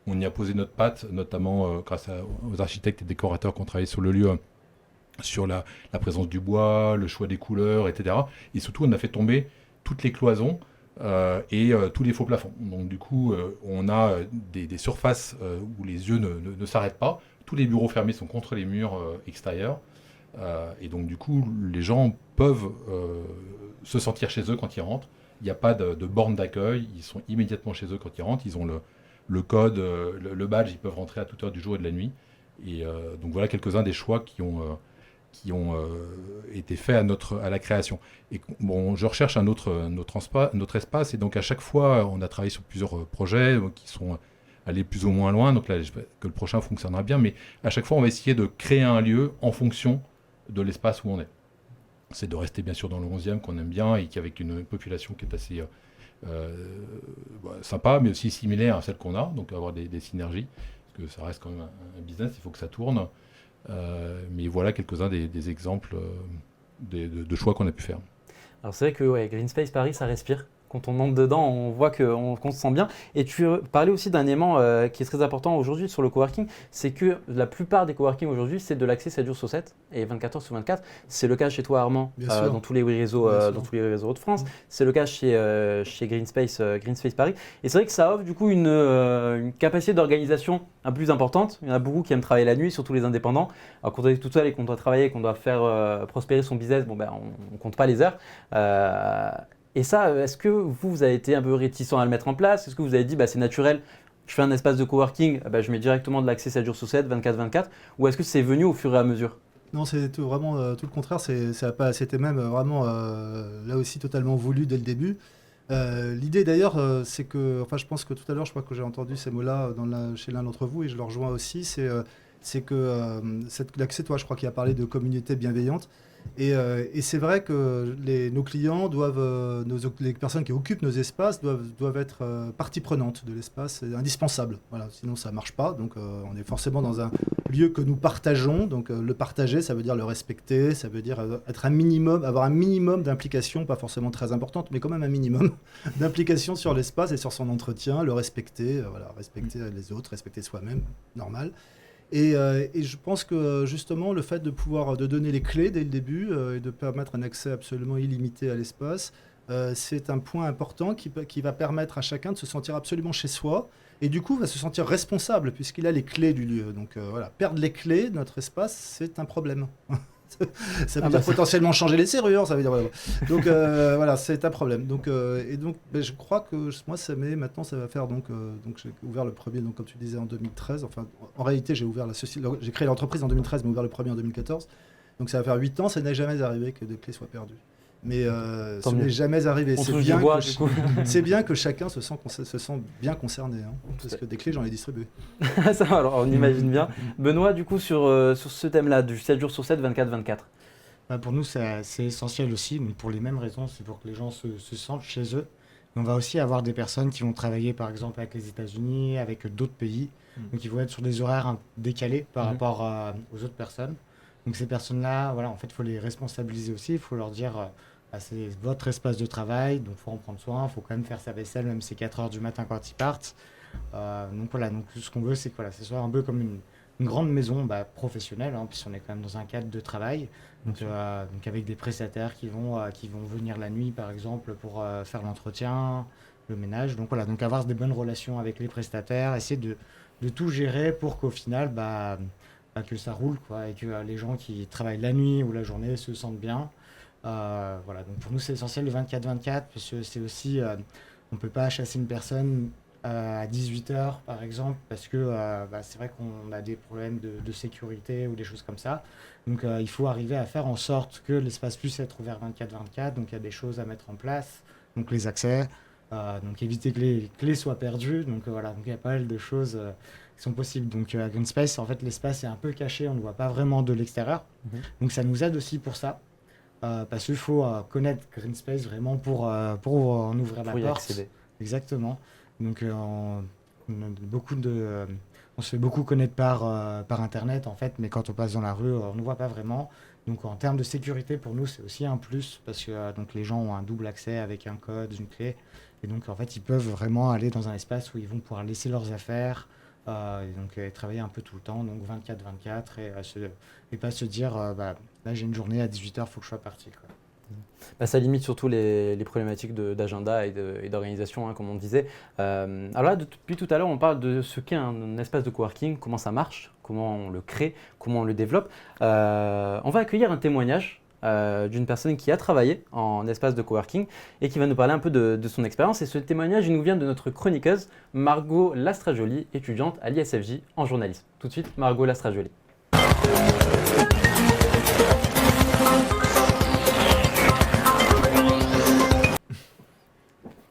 On y a posé notre patte, notamment grâce aux architectes et décorateurs qui ont travaillé sur le lieu, sur la présence du bois, le choix des couleurs, etc. Et surtout, on a fait tomber toutes les cloisons et tous les faux plafonds. Donc du coup, on a des surfaces où les yeux ne s'arrêtent pas. Tous les bureaux fermés sont contre les murs extérieurs. Et donc du coup, les gens peuvent se sentir chez eux quand ils rentrent. Il n'y a pas de borne d'accueil. Ils sont immédiatement chez eux quand ils rentrent. Ils ont le code, le badge, ils peuvent rentrer à toute heure du jour et de la nuit. Et donc voilà quelques-uns des choix qui ont été faits à la création. Et bon, je recherche un autre espace, et donc à chaque fois, on a travaillé sur plusieurs projets qui sont allés plus ou moins loin. Donc là, j'espère que le prochain fonctionnera bien, mais à chaque fois, on va essayer de créer un lieu en fonction de l'espace où on est. C'est de rester bien sûr dans le 11e qu'on aime bien et avec une population qui est assez sympa, mais aussi similaire à celle qu'on a, donc avoir des synergies, parce que ça reste quand même un business, il faut que ça tourne. Mais voilà quelques-uns des exemples de choix qu'on a pu faire. Alors c'est vrai que Green Space Paris, ça respire. Quand on entre dedans, on voit qu'on se sent bien. Et tu parlais aussi d'un élément qui est très important aujourd'hui sur le coworking, c'est que la plupart des coworking aujourd'hui, c'est de l'accès 7 jours sur 7 et 24 heures sur 24. C'est le cas chez toi, Armand, dans tous les réseaux de France. C'est le cas chez Green Space Paris. Et c'est vrai que ça offre du coup une capacité d'organisation un peu plus importante. Il y en a beaucoup qui aiment travailler la nuit, surtout les indépendants. Alors quand on est tout seul et qu'on doit travailler, qu'on doit faire prospérer son business, on ne compte pas les heures. Et ça, est-ce que vous avez été un peu réticent à le mettre en place? Est-ce que vous avez dit, c'est naturel, je fais un espace de coworking, je mets directement de l'accès 7 jours sur 7, 24/24, ou est-ce que c'est venu au fur et à mesure? Non, c'est vraiment tout le contraire. C'était même vraiment là aussi totalement voulu dès le début. L'idée d'ailleurs, c'est que, je pense que tout à l'heure, je crois que j'ai entendu ces mots-là chez l'un d'entre vous et je le rejoins aussi. C'est que l'accès, toi, je crois qu'il a parlé de communauté bienveillante. Et c'est vrai que nos clients doivent, les personnes qui occupent nos espaces doivent être partie prenante de l'espace, c'est indispensable. Voilà, sinon ça marche pas. Donc on est forcément dans un lieu que nous partageons. Donc le partager, ça veut dire le respecter, ça veut dire avoir un minimum d'implication, pas forcément très importante, mais quand même un minimum d'implication sur l'espace et sur son entretien, le respecter, respecter les autres, respecter soi-même, normal. Et je pense que justement le fait de donner les clés dès le début et de permettre un accès absolument illimité à l'espace, c'est un point important qui va permettre à chacun de se sentir absolument chez soi et du coup va se sentir responsable puisqu'il a les clés du lieu. Donc perdre les clés de notre espace, c'est un problème. Ça veut dire potentiellement changer les serrures, ça veut dire donc c'est un problème. Donc je crois que moi maintenant ça va faire donc j'ai ouvert le premier comme tu disais en 2013. Enfin en réalité j'ai créé l'entreprise en 2013 mais ouvert le premier en 2014. Donc ça va faire 8 ans, ça n'est jamais arrivé que des clés soient perdues. Mais ce n'est jamais arrivé. C'est bien que chacun se sent bien concerné, parce que des clés, j'en ai distribué. Ça, alors, on imagine bien. Benoît, du coup, sur ce thème-là, du 7 jours sur 7, 24/24. Pour nous, c'est essentiel aussi, donc pour les mêmes raisons, c'est pour que les gens se sentent chez eux. On va aussi avoir des personnes qui vont travailler, par exemple, avec les États-Unis, avec d'autres pays, donc ils vont être sur des horaires décalés par rapport aux autres personnes. Donc ces personnes-là, en fait, il faut les responsabiliser aussi, il faut leur dire... c'est votre espace de travail, donc il faut en prendre soin, il faut quand même faire sa vaisselle, même si c'est 4h du matin quand ils partent. Donc ce qu'on veut, c'est que ce soit un peu comme une grande maison professionnelle, puisqu'on est quand même dans un cadre de travail, donc avec des prestataires qui vont venir la nuit, par exemple, pour faire l'entretien, le ménage. Donc avoir des bonnes relations avec les prestataires, essayer de tout gérer pour qu'au final, que ça roule, et que les gens qui travaillent la nuit ou la journée se sentent bien. Donc pour nous c'est essentiel le 24/24 parce que c'est aussi on peut pas chasser une personne à 18h par exemple parce que c'est vrai qu'on a des problèmes de sécurité ou des choses comme ça, donc il faut arriver à faire en sorte que l'espace puisse être ouvert 24/24, donc il y a des choses à mettre en place, donc les accès, donc éviter que les clés soient perdues, donc donc il y a pas mal de choses qui sont possibles. Donc à Green Space, en fait l'espace est un peu caché, on ne voit pas vraiment de l'extérieur, donc ça nous aide aussi pour ça. Parce qu'il faut connaître Green Space vraiment pour en ouvrir la porte. Accéder. Exactement. Donc on se fait beaucoup connaître par Internet en fait, mais quand on passe dans la rue, on ne voit pas vraiment. Donc en termes de sécurité, pour nous, c'est aussi un plus parce que donc les gens ont un double accès avec un code, une clé. Et donc en fait, ils peuvent vraiment aller dans un espace où ils vont pouvoir laisser leurs affaires. Et travailler un peu tout le temps, donc 24/24, et pas se dire là j'ai une journée à 18h, il faut que je sois parti. Ça limite surtout les problématiques d'agenda et d'organisation, comme on disait. Alors là, depuis tout à l'heure, on parle de ce qu'est un espace de coworking, comment ça marche, comment on le crée, comment on le développe. On va accueillir un témoignage d'une personne qui a travaillé en espace de coworking et qui va nous parler un peu de son expérience. Et ce témoignage, il nous vient de notre chroniqueuse Margot Lastrajoli, étudiante à l'ISFJ en journalisme. Tout de suite, Margot Lastrajoli.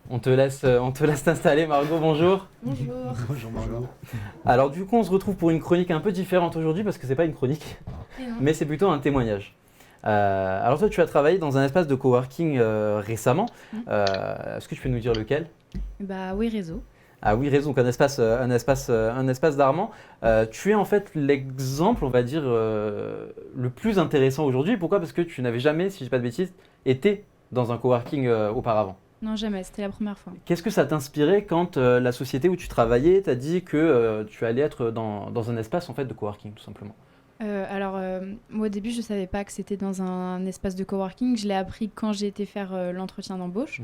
On te laisse t'installer, Margot, bonjour. Bonjour. Bonjour Margot. Alors du coup, on se retrouve pour une chronique un peu différente aujourd'hui parce que c'est pas une chronique, mais c'est plutôt un témoignage. Alors toi, tu as travaillé dans un espace de coworking récemment. Est-ce que tu peux nous dire lequel? Oui, réseau. Ah oui, réseau, donc un espace d'Armand. Tu es en fait l'exemple, on va dire, le plus intéressant aujourd'hui. Pourquoi? Parce que tu n'avais jamais, si je dis pas de bêtises, été dans un coworking auparavant. Non, jamais, c'était la première fois. Qu'est-ce que ça t'inspirait quand la société où tu travaillais t'a dit que tu allais être dans un espace en fait de coworking, tout simplement? Moi au début je savais pas que c'était dans un espace de coworking, je l'ai appris quand j'ai été faire l'entretien d'embauche.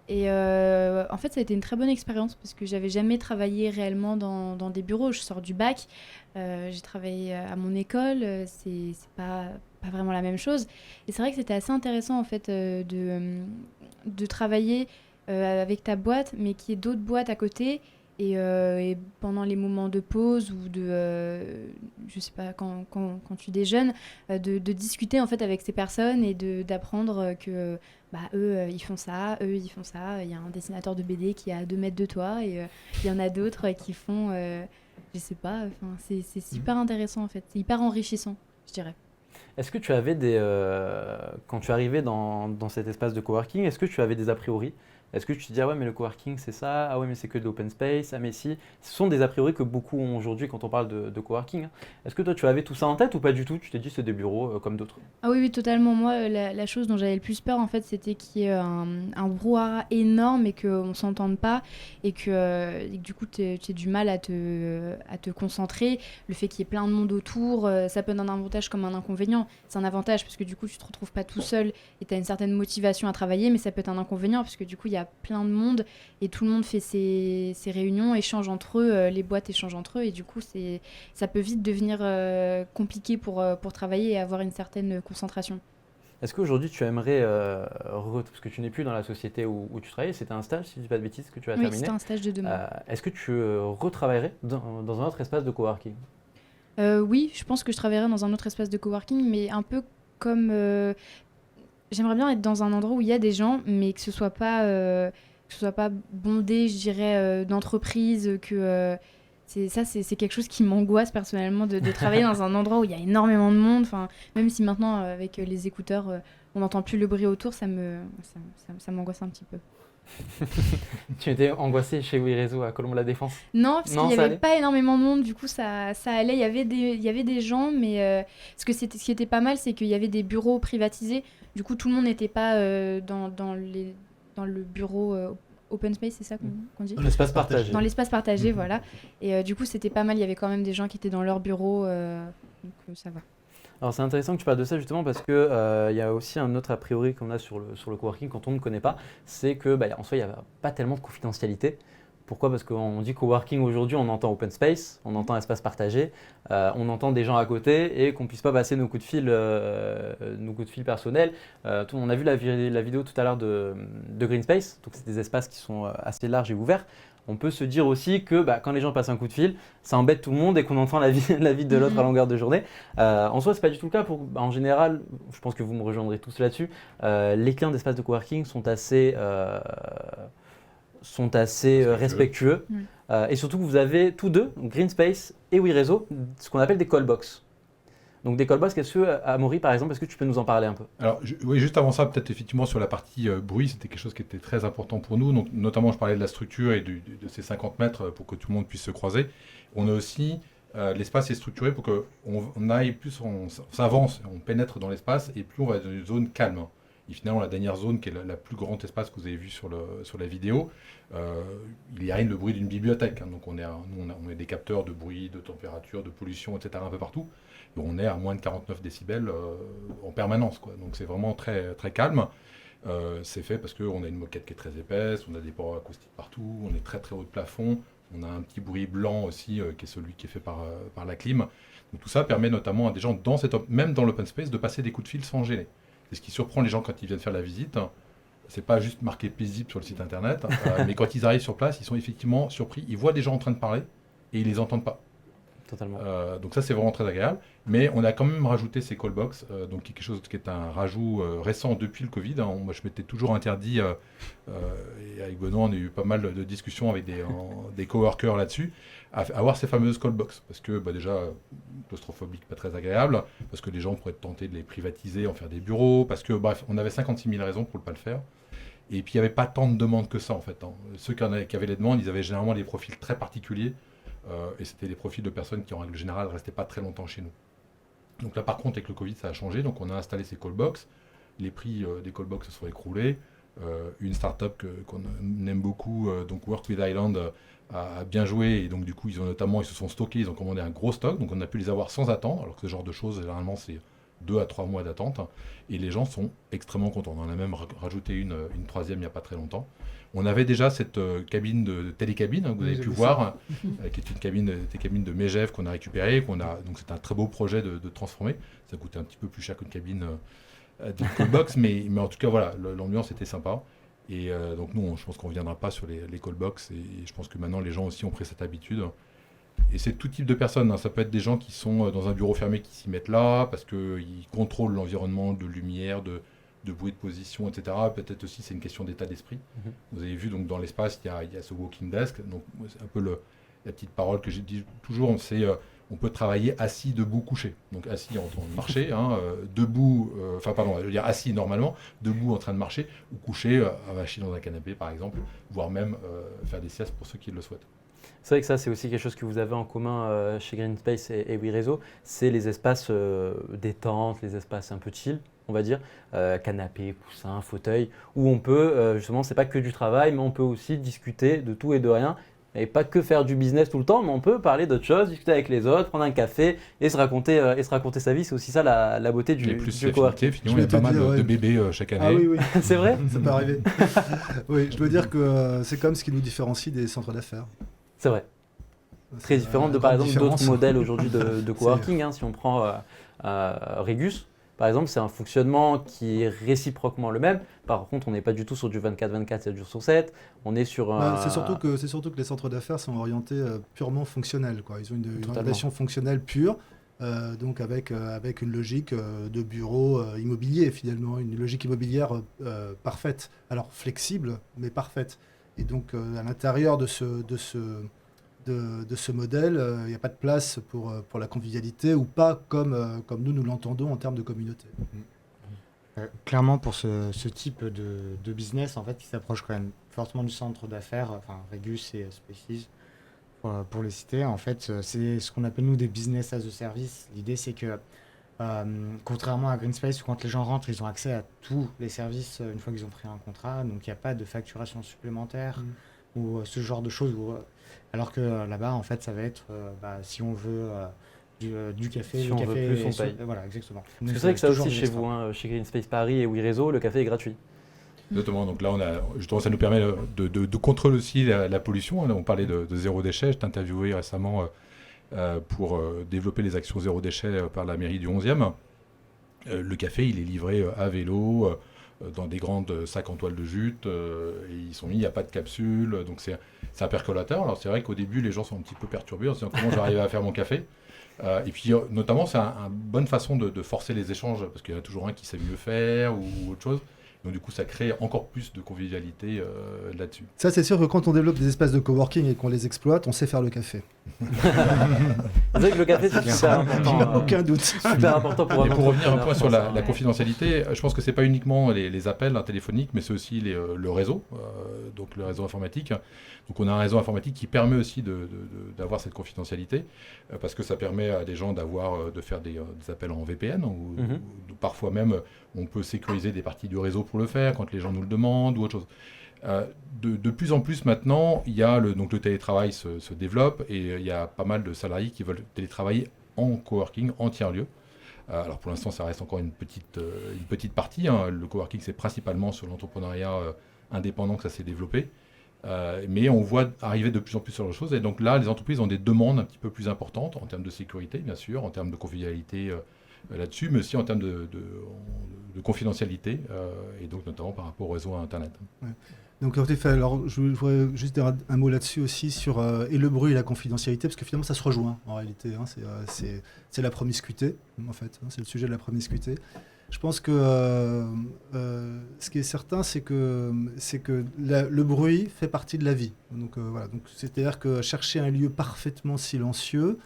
Et en fait, ça a été une très bonne expérience parce que j'avais jamais travaillé réellement dans des bureaux. Je sors du bac, j'ai travaillé à mon école, c'est pas vraiment la même chose. Et c'est vrai que c'était assez intéressant en fait de travailler avec ta boîte, mais qu'il y ait d'autres boîtes à côté. Et pendant les moments de pause ou je sais pas, quand tu déjeunes, de discuter en fait avec ces personnes et d'apprendre que eux ils font ça, eux ils font ça. Il y a un dessinateur de BD qui est à 2 mètres de toi et il y en a d'autres qui font, je sais pas, enfin, c'est super intéressant en fait, c'est hyper enrichissant, je dirais. Est-ce que tu avais quand tu arrivais dans cet espace de coworking, est-ce que tu avais des a priori? Est-ce que tu te dis, ah ouais, mais le coworking, c'est ça, ah ouais, mais c'est que de l'open space, ah mais si. Ce sont des a priori que beaucoup ont aujourd'hui quand on parle de coworking, hein. Est-ce que toi, tu avais tout ça en tête ou pas du tout? Tu t'es dit, c'est des bureaux comme d'autres? Ah oui, oui, totalement. Moi, la chose dont j'avais le plus peur, en fait, c'était qu'il y ait un brouhaha énorme et qu'on ne s'entende pas et que du coup, tu aies du mal à te concentrer. Le fait qu'il y ait plein de monde autour, ça peut être un avantage comme un inconvénient. C'est un avantage parce que du coup, tu ne te retrouves pas tout seul et tu as une certaine motivation à travailler, mais ça peut être un inconvénient parce que du coup, il y a plein de monde et tout le monde fait ses réunions, échange entre eux, les boîtes échangent entre eux et du coup, ça peut vite devenir compliqué pour travailler et avoir une certaine concentration. Est-ce qu'aujourd'hui, tu aimerais, parce que tu n'es plus dans la société où tu travaillais, c'était un stage, si je ne dis pas de bêtises, que tu as Oui, terminé. c'était un stage de 2 mois. Est-ce que tu retravaillerais dans un autre espace de coworking? Oui, je pense que je travaillerai dans un autre espace de coworking, mais un peu comme... j'aimerais bien être dans un endroit où il y a des gens, mais que ce soit pas bondé, je dirais, d'entreprises, c'est quelque chose qui m'angoisse personnellement de travailler dans un endroit où il y a énormément de monde. Enfin, même si maintenant, avec les écouteurs, on n'entend plus le bruit autour, ça m'angoisse un petit peu. Tu étais angoissé chez WeRéseau à Colombe-la-Défense? Non, parce Non, qu'il n'y ça avait allait pas énormément de monde, du coup ça allait, il y avait des gens, mais ce qui était pas mal, c'est qu'il y avait des bureaux privatisés, du coup tout le monde n'était pas dans le bureau open space, c'est ça qu'on dit? Dans l'espace partagé. Dans l'espace partagé, voilà. Et du coup c'était pas mal, il y avait quand même des gens qui étaient dans leur bureau, donc ça va. Alors c'est intéressant que tu parles de ça justement parce que y a aussi un autre a priori qu'on a sur le coworking quand on ne connaît pas, c'est que en soi il n'y a pas tellement de confidentialité. Pourquoi? Parce qu'on dit coworking aujourd'hui, on entend open space, on entend espace partagé, on entend des gens à côté et qu'on ne puisse pas passer nos coups de fil personnels. On a vu la vidéo tout à l'heure de Green Space, donc c'est des espaces qui sont assez larges et ouverts. On peut se dire aussi que quand les gens passent un coup de fil, ça embête tout le monde et qu'on entend la vie de l'autre à longueur de journée. En soi, ce n'est pas du tout le cas. En général, je pense que vous me rejoindrez tous là-dessus, les clients d'espaces de coworking sont assez respectueux. Et surtout, vous avez tous deux, Green Space et WeRéseau, ce qu'on appelle des callbox. Donc des callbox, Amaury par exemple, est-ce que tu peux nous en parler un peu? Alors, oui, juste avant ça, peut-être effectivement sur la partie bruit, c'était quelque chose qui était très important pour nous. Donc, notamment, je parlais de la structure et de ces 50 mètres pour que tout le monde puisse se croiser. On a aussi, l'espace est structuré pour qu'on aille plus, on s'avance, on pénètre dans l'espace et plus on va dans une zone calme. Et finalement, la dernière zone, qui est la plus grande espace que vous avez vu sur la vidéo, il y a le bruit d'une bibliothèque. Donc, on est des capteurs de bruit, de température, de pollution, etc. un peu partout. Et on est à moins de 49 décibels en permanence, quoi. Donc, c'est vraiment très, très calme. C'est fait parce qu'on a une moquette qui est très épaisse, on a des ports acoustiques partout, on est très, très haut de plafond. On a un petit bruit blanc aussi, qui est celui qui est fait par la clim. Donc, tout ça permet notamment à des gens, même dans l'open space, de passer des coups de fil sans gêner. C'est ce qui surprend les gens quand ils viennent faire la visite. C'est pas juste marqué paisible sur le site internet, mais quand ils arrivent sur place, ils sont effectivement surpris. Ils voient des gens en train de parler et ils les entendent pas. Totalement. Donc ça, c'est vraiment très agréable. Mais on a quand même rajouté ces callbox, donc quelque chose qui est un rajout récent depuis le Covid. Moi, je m'étais toujours interdit, et avec Benoît, on a eu pas mal de discussions avec des coworkers là-dessus, à avoir ces fameuses callbox. Parce que déjà, claustrophobique, pas très agréable, parce que les gens pourraient tenter de les privatiser, en faire des bureaux, parce que bref, on avait 56 000 raisons pour ne pas le faire. Et puis il n'y avait pas tant de demandes que ça en fait. Ceux qui avaient les demandes, ils avaient généralement des profils très particuliers. Et c'était des profils de personnes qui en règle générale ne restaient pas très longtemps chez nous. Donc là par contre avec le Covid ça a changé, donc on a installé ces callbox, les prix des callbox se sont écroulés, une start-up qu'on aime beaucoup, donc Work with Island, a bien joué et donc du coup ils se sont stockés, ils ont commandé un gros stock, donc on a pu les avoir sans attendre, alors que ce genre de choses généralement c'est 2 à 3 mois d'attente, et les gens sont extrêmement contents. On en a même rajouté une troisième il n'y a pas très longtemps. On avait déjà cette cabine de télécabine que vous avez pu voir, qui est une cabine de Megève qu'on a récupérée. Donc c'est un très beau projet de transformer. Ça coûtait un petit peu plus cher qu'une cabine de callbox, mais en tout cas, voilà, l'ambiance était sympa. Et donc nous, je pense qu'on ne reviendra pas sur les callbox. Et je pense que maintenant, les gens aussi ont pris cette habitude. Et c'est tout type de personnes. Ça peut être des gens qui sont dans un bureau fermé qui s'y mettent là, parce qu'ils contrôlent l'environnement de lumière, de bruit de position, etc. Peut-être aussi c'est une question d'état d'esprit. Vous avez vu donc dans l'espace il y a ce walking desk. Donc c'est un peu la petite parole que j'ai dit toujours, c'est on peut travailler assis, debout, couché. Donc assis en train de marcher, debout, je veux dire assis normalement, debout en train de marcher, ou couché, avachi dans un canapé par exemple, voire même faire des siestes pour ceux qui le souhaitent. C'est vrai que ça, c'est aussi quelque chose que vous avez en commun chez GreenSpace et WeRezo, c'est les espaces détente, les espaces un peu chill, on va dire, canapé, coussin, fauteuil, où on peut, justement, c'est pas que du travail, mais on peut aussi discuter de tout et de rien, et pas que faire du business tout le temps, mais on peut parler d'autres choses, discuter avec les autres, prendre un café et se raconter sa vie. C'est aussi ça la beauté du coworking. Finalement, il y a pas mal de bébés chaque année. Ah oui. C'est vrai. Ça peut arriver. Oui, je dois dire que c'est comme ce qui nous différencie des centres d'affaires. C'est vrai. Très différent de, par exemple, d'autres modèles aujourd'hui de coworking. Si on prend Regus, par exemple, c'est un fonctionnement qui est réciproquement le même. Par contre, on n'est pas du tout sur du 24/24, 7 jours sur 7. On est sur c'est surtout que les centres d'affaires sont orientés purement fonctionnels, quoi. Ils ont une orientation fonctionnelle pure, donc avec une logique de bureau immobilier, finalement, une logique immobilière parfaite. Alors flexible, mais parfaite. Et donc, à l'intérieur de ce modèle, il n'y a pas de place pour la convivialité ou pas comme nous l'entendons en termes de communauté. Clairement, pour ce type de business, en fait, qui s'approche quand même fortement du centre d'affaires, enfin Regus et Spaces, pour les citer, en fait, c'est ce qu'on appelle nous des business as a service. L'idée, c'est que contrairement à GreenSpace, où quand les gens rentrent, ils ont accès à tous les services une fois qu'ils ont pris un contrat, donc il n'y a pas de facturation supplémentaire ou ce genre de choses. Alors que là-bas, en fait, ça va être si on veut du café, si le on café, veut plus, on paye. Voilà, exactement. Parce que c'est vrai que ça aussi chez vous, chez GreenSpace Paris et WeRezo, le café est gratuit. Exactement, donc là, justement, ça nous permet de contrôler aussi la pollution. Là, on parlait de zéro déchet. Je t'ai interviewé récemment pour développer les actions zéro déchet par la mairie du 11e. Le café, il est livré à vélo, dans des grandes sacs en toile de jute, et ils sont mis, il n'y a pas de capsule, donc c'est un percolateur. Alors c'est vrai qu'au début, les gens sont un petit peu perturbés en se disant comment j'arrive à faire mon café. Et puis notamment, c'est une bonne façon de forcer les échanges, parce qu'il y en a toujours un qui sait mieux faire ou autre chose. Donc du coup, ça crée encore plus de convivialité là-dessus. Ça, c'est sûr que quand on développe des espaces de coworking et qu'on les exploite, on sait faire le café. C'est vrai que le café, c'est super important. Aucun doute. Super important pour pour revenir un peu sur la confidentialité, je pense que c'est pas uniquement les appels téléphoniques, mais c'est aussi le réseau, donc le réseau informatique. Donc on a un réseau informatique qui permet aussi d'avoir cette confidentialité, parce que ça permet à des gens de faire des appels en VPN, ou parfois même on peut sécuriser des parties du réseau pour le faire quand les gens nous le demandent ou autre chose. De plus en plus maintenant, donc le télétravail se développe, et il y a pas mal de salariés qui veulent télétravailler en coworking, en tiers-lieu. Alors pour l'instant, ça reste encore une petite partie. Le coworking, c'est principalement sur l'entrepreneuriat indépendant que ça s'est développé. Mais on voit arriver de plus en plus sur les choses. Et donc là, les entreprises ont des demandes un petit peu plus importantes en termes de sécurité, bien sûr, en termes de convivialité là-dessus, mais aussi en termes de confidentialité, et donc notamment par rapport au réseau Internet. Ouais. Donc, alors, je voudrais juste dire un mot là-dessus aussi sur et le bruit et la confidentialité, parce que finalement, ça se rejoint en réalité. C'est la promiscuité, en fait. C'est le sujet de la promiscuité. Je pense que ce qui est certain, c'est que le bruit fait partie de la vie. Donc, voilà. Donc, c'est-à-dire que chercher un lieu parfaitement silencieux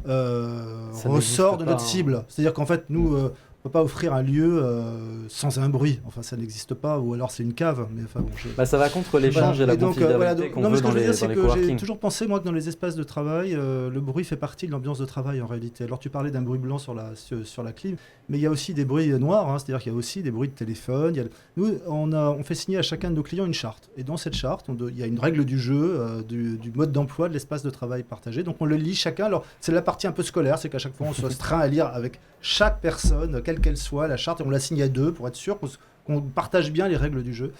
ressort de notre cible. C'est-à-dire qu'en fait, nous, on ne peut pas offrir un lieu sans un bruit. Enfin, ça n'existe pas, ou alors c'est une cave. Mais enfin, bon, ça va contre l'échange et la convivialité qu'on veut dans les coworking. J'ai toujours pensé, moi, que dans les espaces de travail, le bruit fait partie de l'ambiance de travail en réalité. Alors, tu parlais d'un bruit blanc sur la clim, mais il y a aussi des bruits noirs, c'est-à-dire qu'il y a aussi des bruits de téléphone. Nous, on fait signer à chacun de nos clients une charte. Et dans cette charte, il y a une règle du jeu, du mode d'emploi de l'espace de travail partagé. Donc, on le lit chacun. Alors, c'est la partie un peu scolaire, c'est qu'à chaque fois, on se restreint à lire avec chaque personne, quelle quelle qu'elle soit, la charte, et on la signe à deux pour être sûr qu'on partage bien les règles du jeu.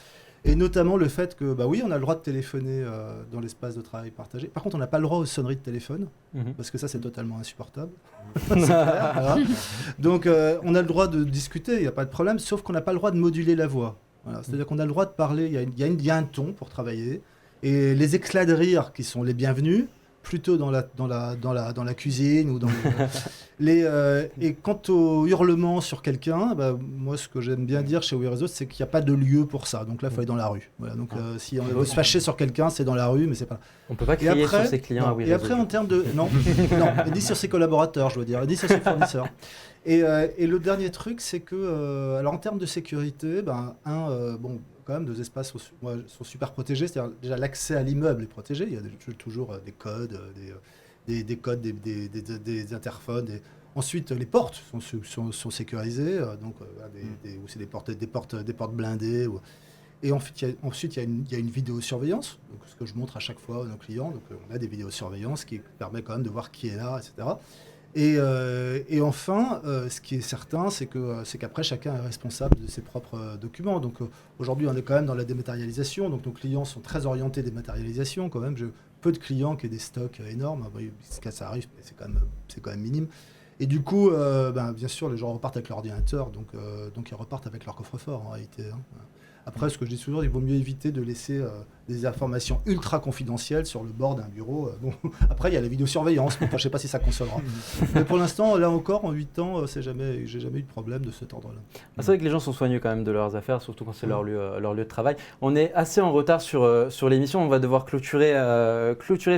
Et notamment le fait que, bah oui, on a le droit de téléphoner dans l'espace de travail partagé. Par contre, on n'a pas le droit aux sonneries de téléphone, parce que ça, c'est totalement insupportable. C'est clair, voilà. Donc, on a le droit de discuter, il n'y a pas de problème, sauf qu'on n'a pas le droit de moduler la voix. Voilà. C'est-à-dire qu'on a le droit de parler, il y a un ton pour travailler, et les éclats de rire qui sont les bienvenus, plutôt dans la cuisine ou dans et quant au hurlement sur quelqu'un, bah, moi ce que j'aime bien dire chez WeRezo, c'est qu'il n'y a pas de lieu pour ça. Donc là, il faut aller dans la rue. Voilà, donc si on veut se fâcher sur quelqu'un, c'est dans la rue, mais c'est pas. On peut pas crier sur ses clients à WeRezo. Et après, en termes de non, ni sur ses collaborateurs, je veux dire, ni sur ses fournisseurs. Et le dernier truc, c'est que alors en termes de sécurité, bon. Quand même, nos espaces sont super protégés. C'est-à-dire, déjà, l'accès à l'immeuble est protégé. Il y a toujours des codes, des codes, des interphones. Ensuite, les portes sont sécurisées. Donc, c'est des portes blindées. Et ensuite, il y a une vidéosurveillance, donc, ce que je montre à chaque fois à nos clients. Donc, on a des vidéosurveillances qui permettent quand même de voir qui est là, etc. Et enfin, ce qui est certain, c'est qu'après, chacun est responsable de ses propres documents. Donc aujourd'hui, on est quand même dans la dématérialisation. Donc nos clients sont très orientés dématérialisation quand même. J'ai peu de clients qui aient des stocks énormes. Ça arrive, mais c'est quand même minime. Et du coup, bien sûr, les gens repartent avec leur ordinateur. Donc ils repartent avec leur coffre-fort en réalité. Hein. Après, ce que je dis toujours, il vaut mieux éviter de laisser des informations ultra confidentielles sur le bord d'un bureau. Bon, après, il y a la vidéosurveillance, mais je ne sais pas si ça consolera. Mais pour l'instant, là encore, en 8 ans, j'ai jamais eu de problème de cet ordre-là. C'est vrai que les gens sont soigneux quand même de leurs affaires, surtout quand c'est leur lieu de travail. On est assez en retard sur l'émission, on va devoir clôturer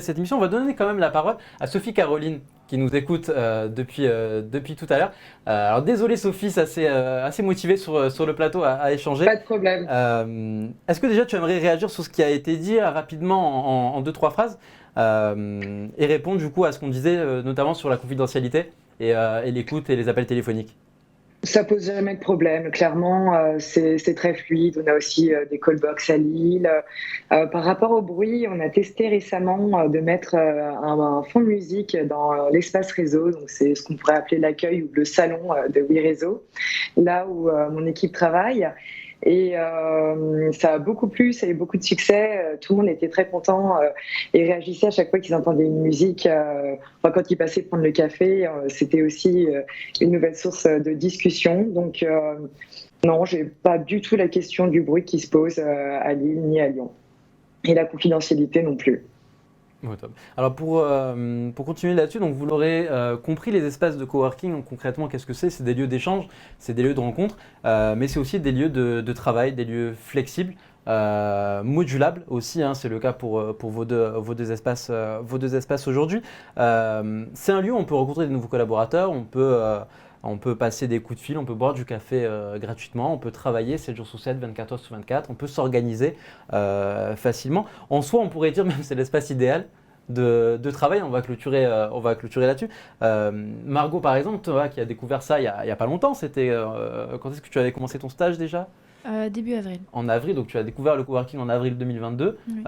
cette émission. On va donner quand même la parole à Sophie Caroline, qui nous écoute depuis tout à l'heure. Alors désolé Sophie, c'est assez motivé sur le plateau à échanger. Pas de problème. Est-ce que déjà tu aimerais réagir sur ce qui a été dit rapidement en 2-3 phrases et répondre du coup à ce qu'on disait notamment sur la confidentialité et l'écoute et les appels téléphoniques? Ça pose jamais de problème. Clairement, c'est très fluide. On a aussi des callbox à Lille. Par rapport au bruit, on a testé récemment de mettre un fond de musique dans l'espace réseau. Donc c'est ce qu'on pourrait appeler l'accueil ou le salon de WeRezo, là où mon équipe travaille. Et ça a beaucoup plu, ça a eu beaucoup de succès. Tout le monde était très content et réagissait à chaque fois qu'ils entendaient une musique. Quand ils passaient prendre le café, c'était aussi une nouvelle source de discussion. Donc non, j'ai pas du tout la question du bruit qui se pose à Lille ni à Lyon. Et la confidentialité non plus. Ouais, top. Alors pour continuer là-dessus, donc vous l'aurez compris, les espaces de coworking, donc concrètement, qu'est-ce que c'est? C'est des lieux d'échange, c'est des lieux de rencontre, mais c'est aussi des lieux de travail, des lieux flexibles, modulables aussi, hein, c'est le cas pour vos deux espaces aujourd'hui. C'est un lieu où on peut rencontrer de nouveaux collaborateurs, on peut passer des coups de fil, on peut boire du café gratuitement, on peut travailler 7 jours sur 7, 24 heures sur 24, on peut s'organiser facilement. En soi, on pourrait dire même que c'est l'espace idéal de travail. On va clôturer là-dessus. Margot, par exemple, toi, qui a découvert ça il y a pas longtemps, c'était quand est-ce que tu avais commencé ton stage déjà? Début avril. En avril, donc tu as découvert le coworking en avril 2022. Oui.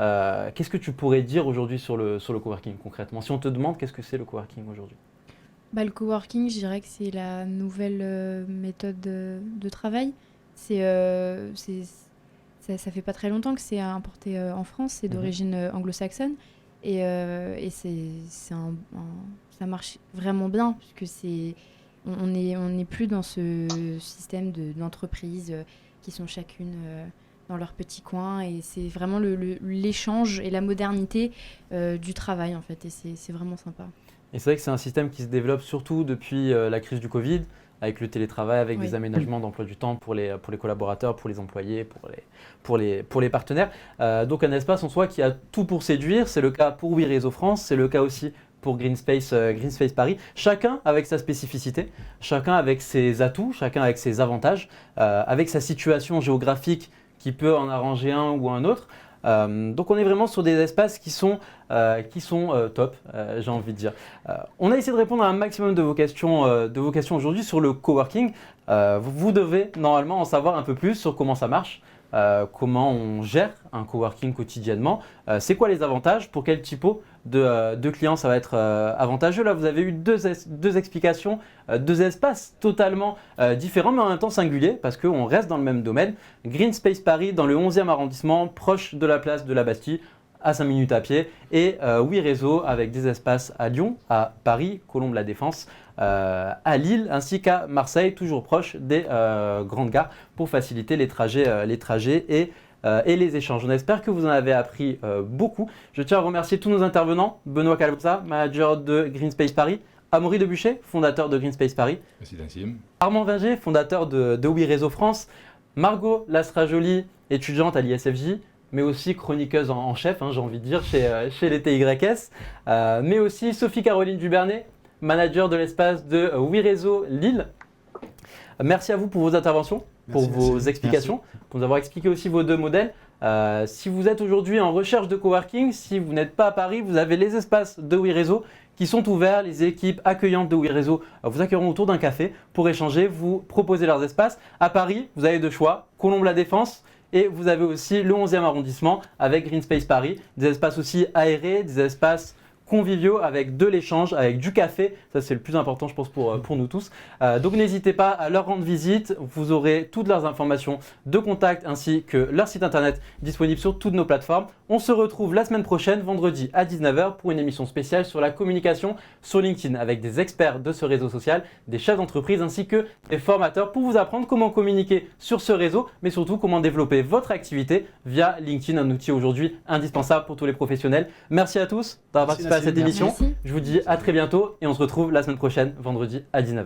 Qu'est-ce que tu pourrais dire aujourd'hui sur le coworking concrètement? Si on te demande qu'est-ce que c'est le coworking aujourd'hui? Le coworking, je dirais que c'est la nouvelle méthode de travail. Ça fait pas très longtemps que c'est importé en France, c'est d'origine anglo-saxonne. Et ça marche vraiment bien, puisque on n'est plus dans ce système d'entreprises qui sont chacune dans leur petit coin. Et c'est vraiment l'échange et la modernité du travail, en fait. Et c'est vraiment sympa. Et c'est vrai que c'est un système qui se développe surtout depuis la crise du Covid, avec le télétravail, avec des aménagements d'emploi du temps pour les collaborateurs, pour les employés, pour les partenaires. Donc un espace en soi qui a tout pour séduire. C'est le cas pour WeRezo France, c'est le cas aussi pour Green Space Paris. Chacun avec sa spécificité, chacun avec ses atouts, chacun avec ses avantages, avec sa situation géographique qui peut en arranger un ou un autre. Donc on est vraiment sur des espaces qui sont top, j'ai envie de dire. On a essayé de répondre à un maximum de vos questions aujourd'hui sur le coworking. Vous devez normalement en savoir un peu plus sur comment ça marche, comment on gère un coworking quotidiennement. C'est quoi les avantages? Pour quel type de clients ça va être avantageux? Là, vous avez eu deux explications, deux espaces totalement différents, mais en même temps singuliers, parce qu'on reste dans le même domaine. Green Space Paris, dans le 11e arrondissement, proche de la place de la Bastille, à 5 minutes à pied, et Oui Réseau avec des espaces à Lyon, à Paris, Colombes-la Défense, à Lille, ainsi qu'à Marseille, toujours proche des grandes gares, pour faciliter les trajets et les échanges. On espère que vous en avez appris beaucoup. Je tiens à remercier tous nos intervenants. Benoît Calbosa, manager de Green Space Paris. Amaury Debuchet, fondateur de Green Space Paris. Merci Nassim. Armand Vinger, fondateur de Oui Réseau France. Margot Lastra-Joly, étudiante à l'ISFJ, mais aussi chroniqueuse en chef, j'ai envie de dire, chez les TYS. Mais aussi Sophie-Caroline Dubernay, manager de l'espace de Oui Réseau Lille. Merci à vous pour vos interventions, pour vos explications, pour nous avoir expliqué aussi vos deux modèles. Si vous êtes aujourd'hui en recherche de coworking, si vous n'êtes pas à Paris, vous avez les espaces de Oui Réseau qui sont ouverts. Les équipes accueillantes de Oui Réseau vous accueilleront autour d'un café pour échanger, vous proposer leurs espaces. À Paris, vous avez deux choix, Colombes-la Défense, et vous avez aussi le 11e arrondissement avec Green Space Paris, des espaces aussi aérés, des espaces conviviaux avec de l'échange, avec du café. Ça, c'est le plus important, je pense, pour nous tous. Donc, n'hésitez pas à leur rendre visite. Vous aurez toutes leurs informations de contact ainsi que leur site internet disponible sur toutes nos plateformes. On se retrouve la semaine prochaine, vendredi à 19h, pour une émission spéciale sur la communication sur LinkedIn avec des experts de ce réseau social, des chefs d'entreprise ainsi que des formateurs pour vous apprendre comment communiquer sur ce réseau, mais surtout comment développer votre activité via LinkedIn, un outil aujourd'hui indispensable pour tous les professionnels. Merci à tous d'avoir participé à cette émission. Merci. Je vous dis à très bientôt et on se retrouve la semaine prochaine, vendredi à 19h.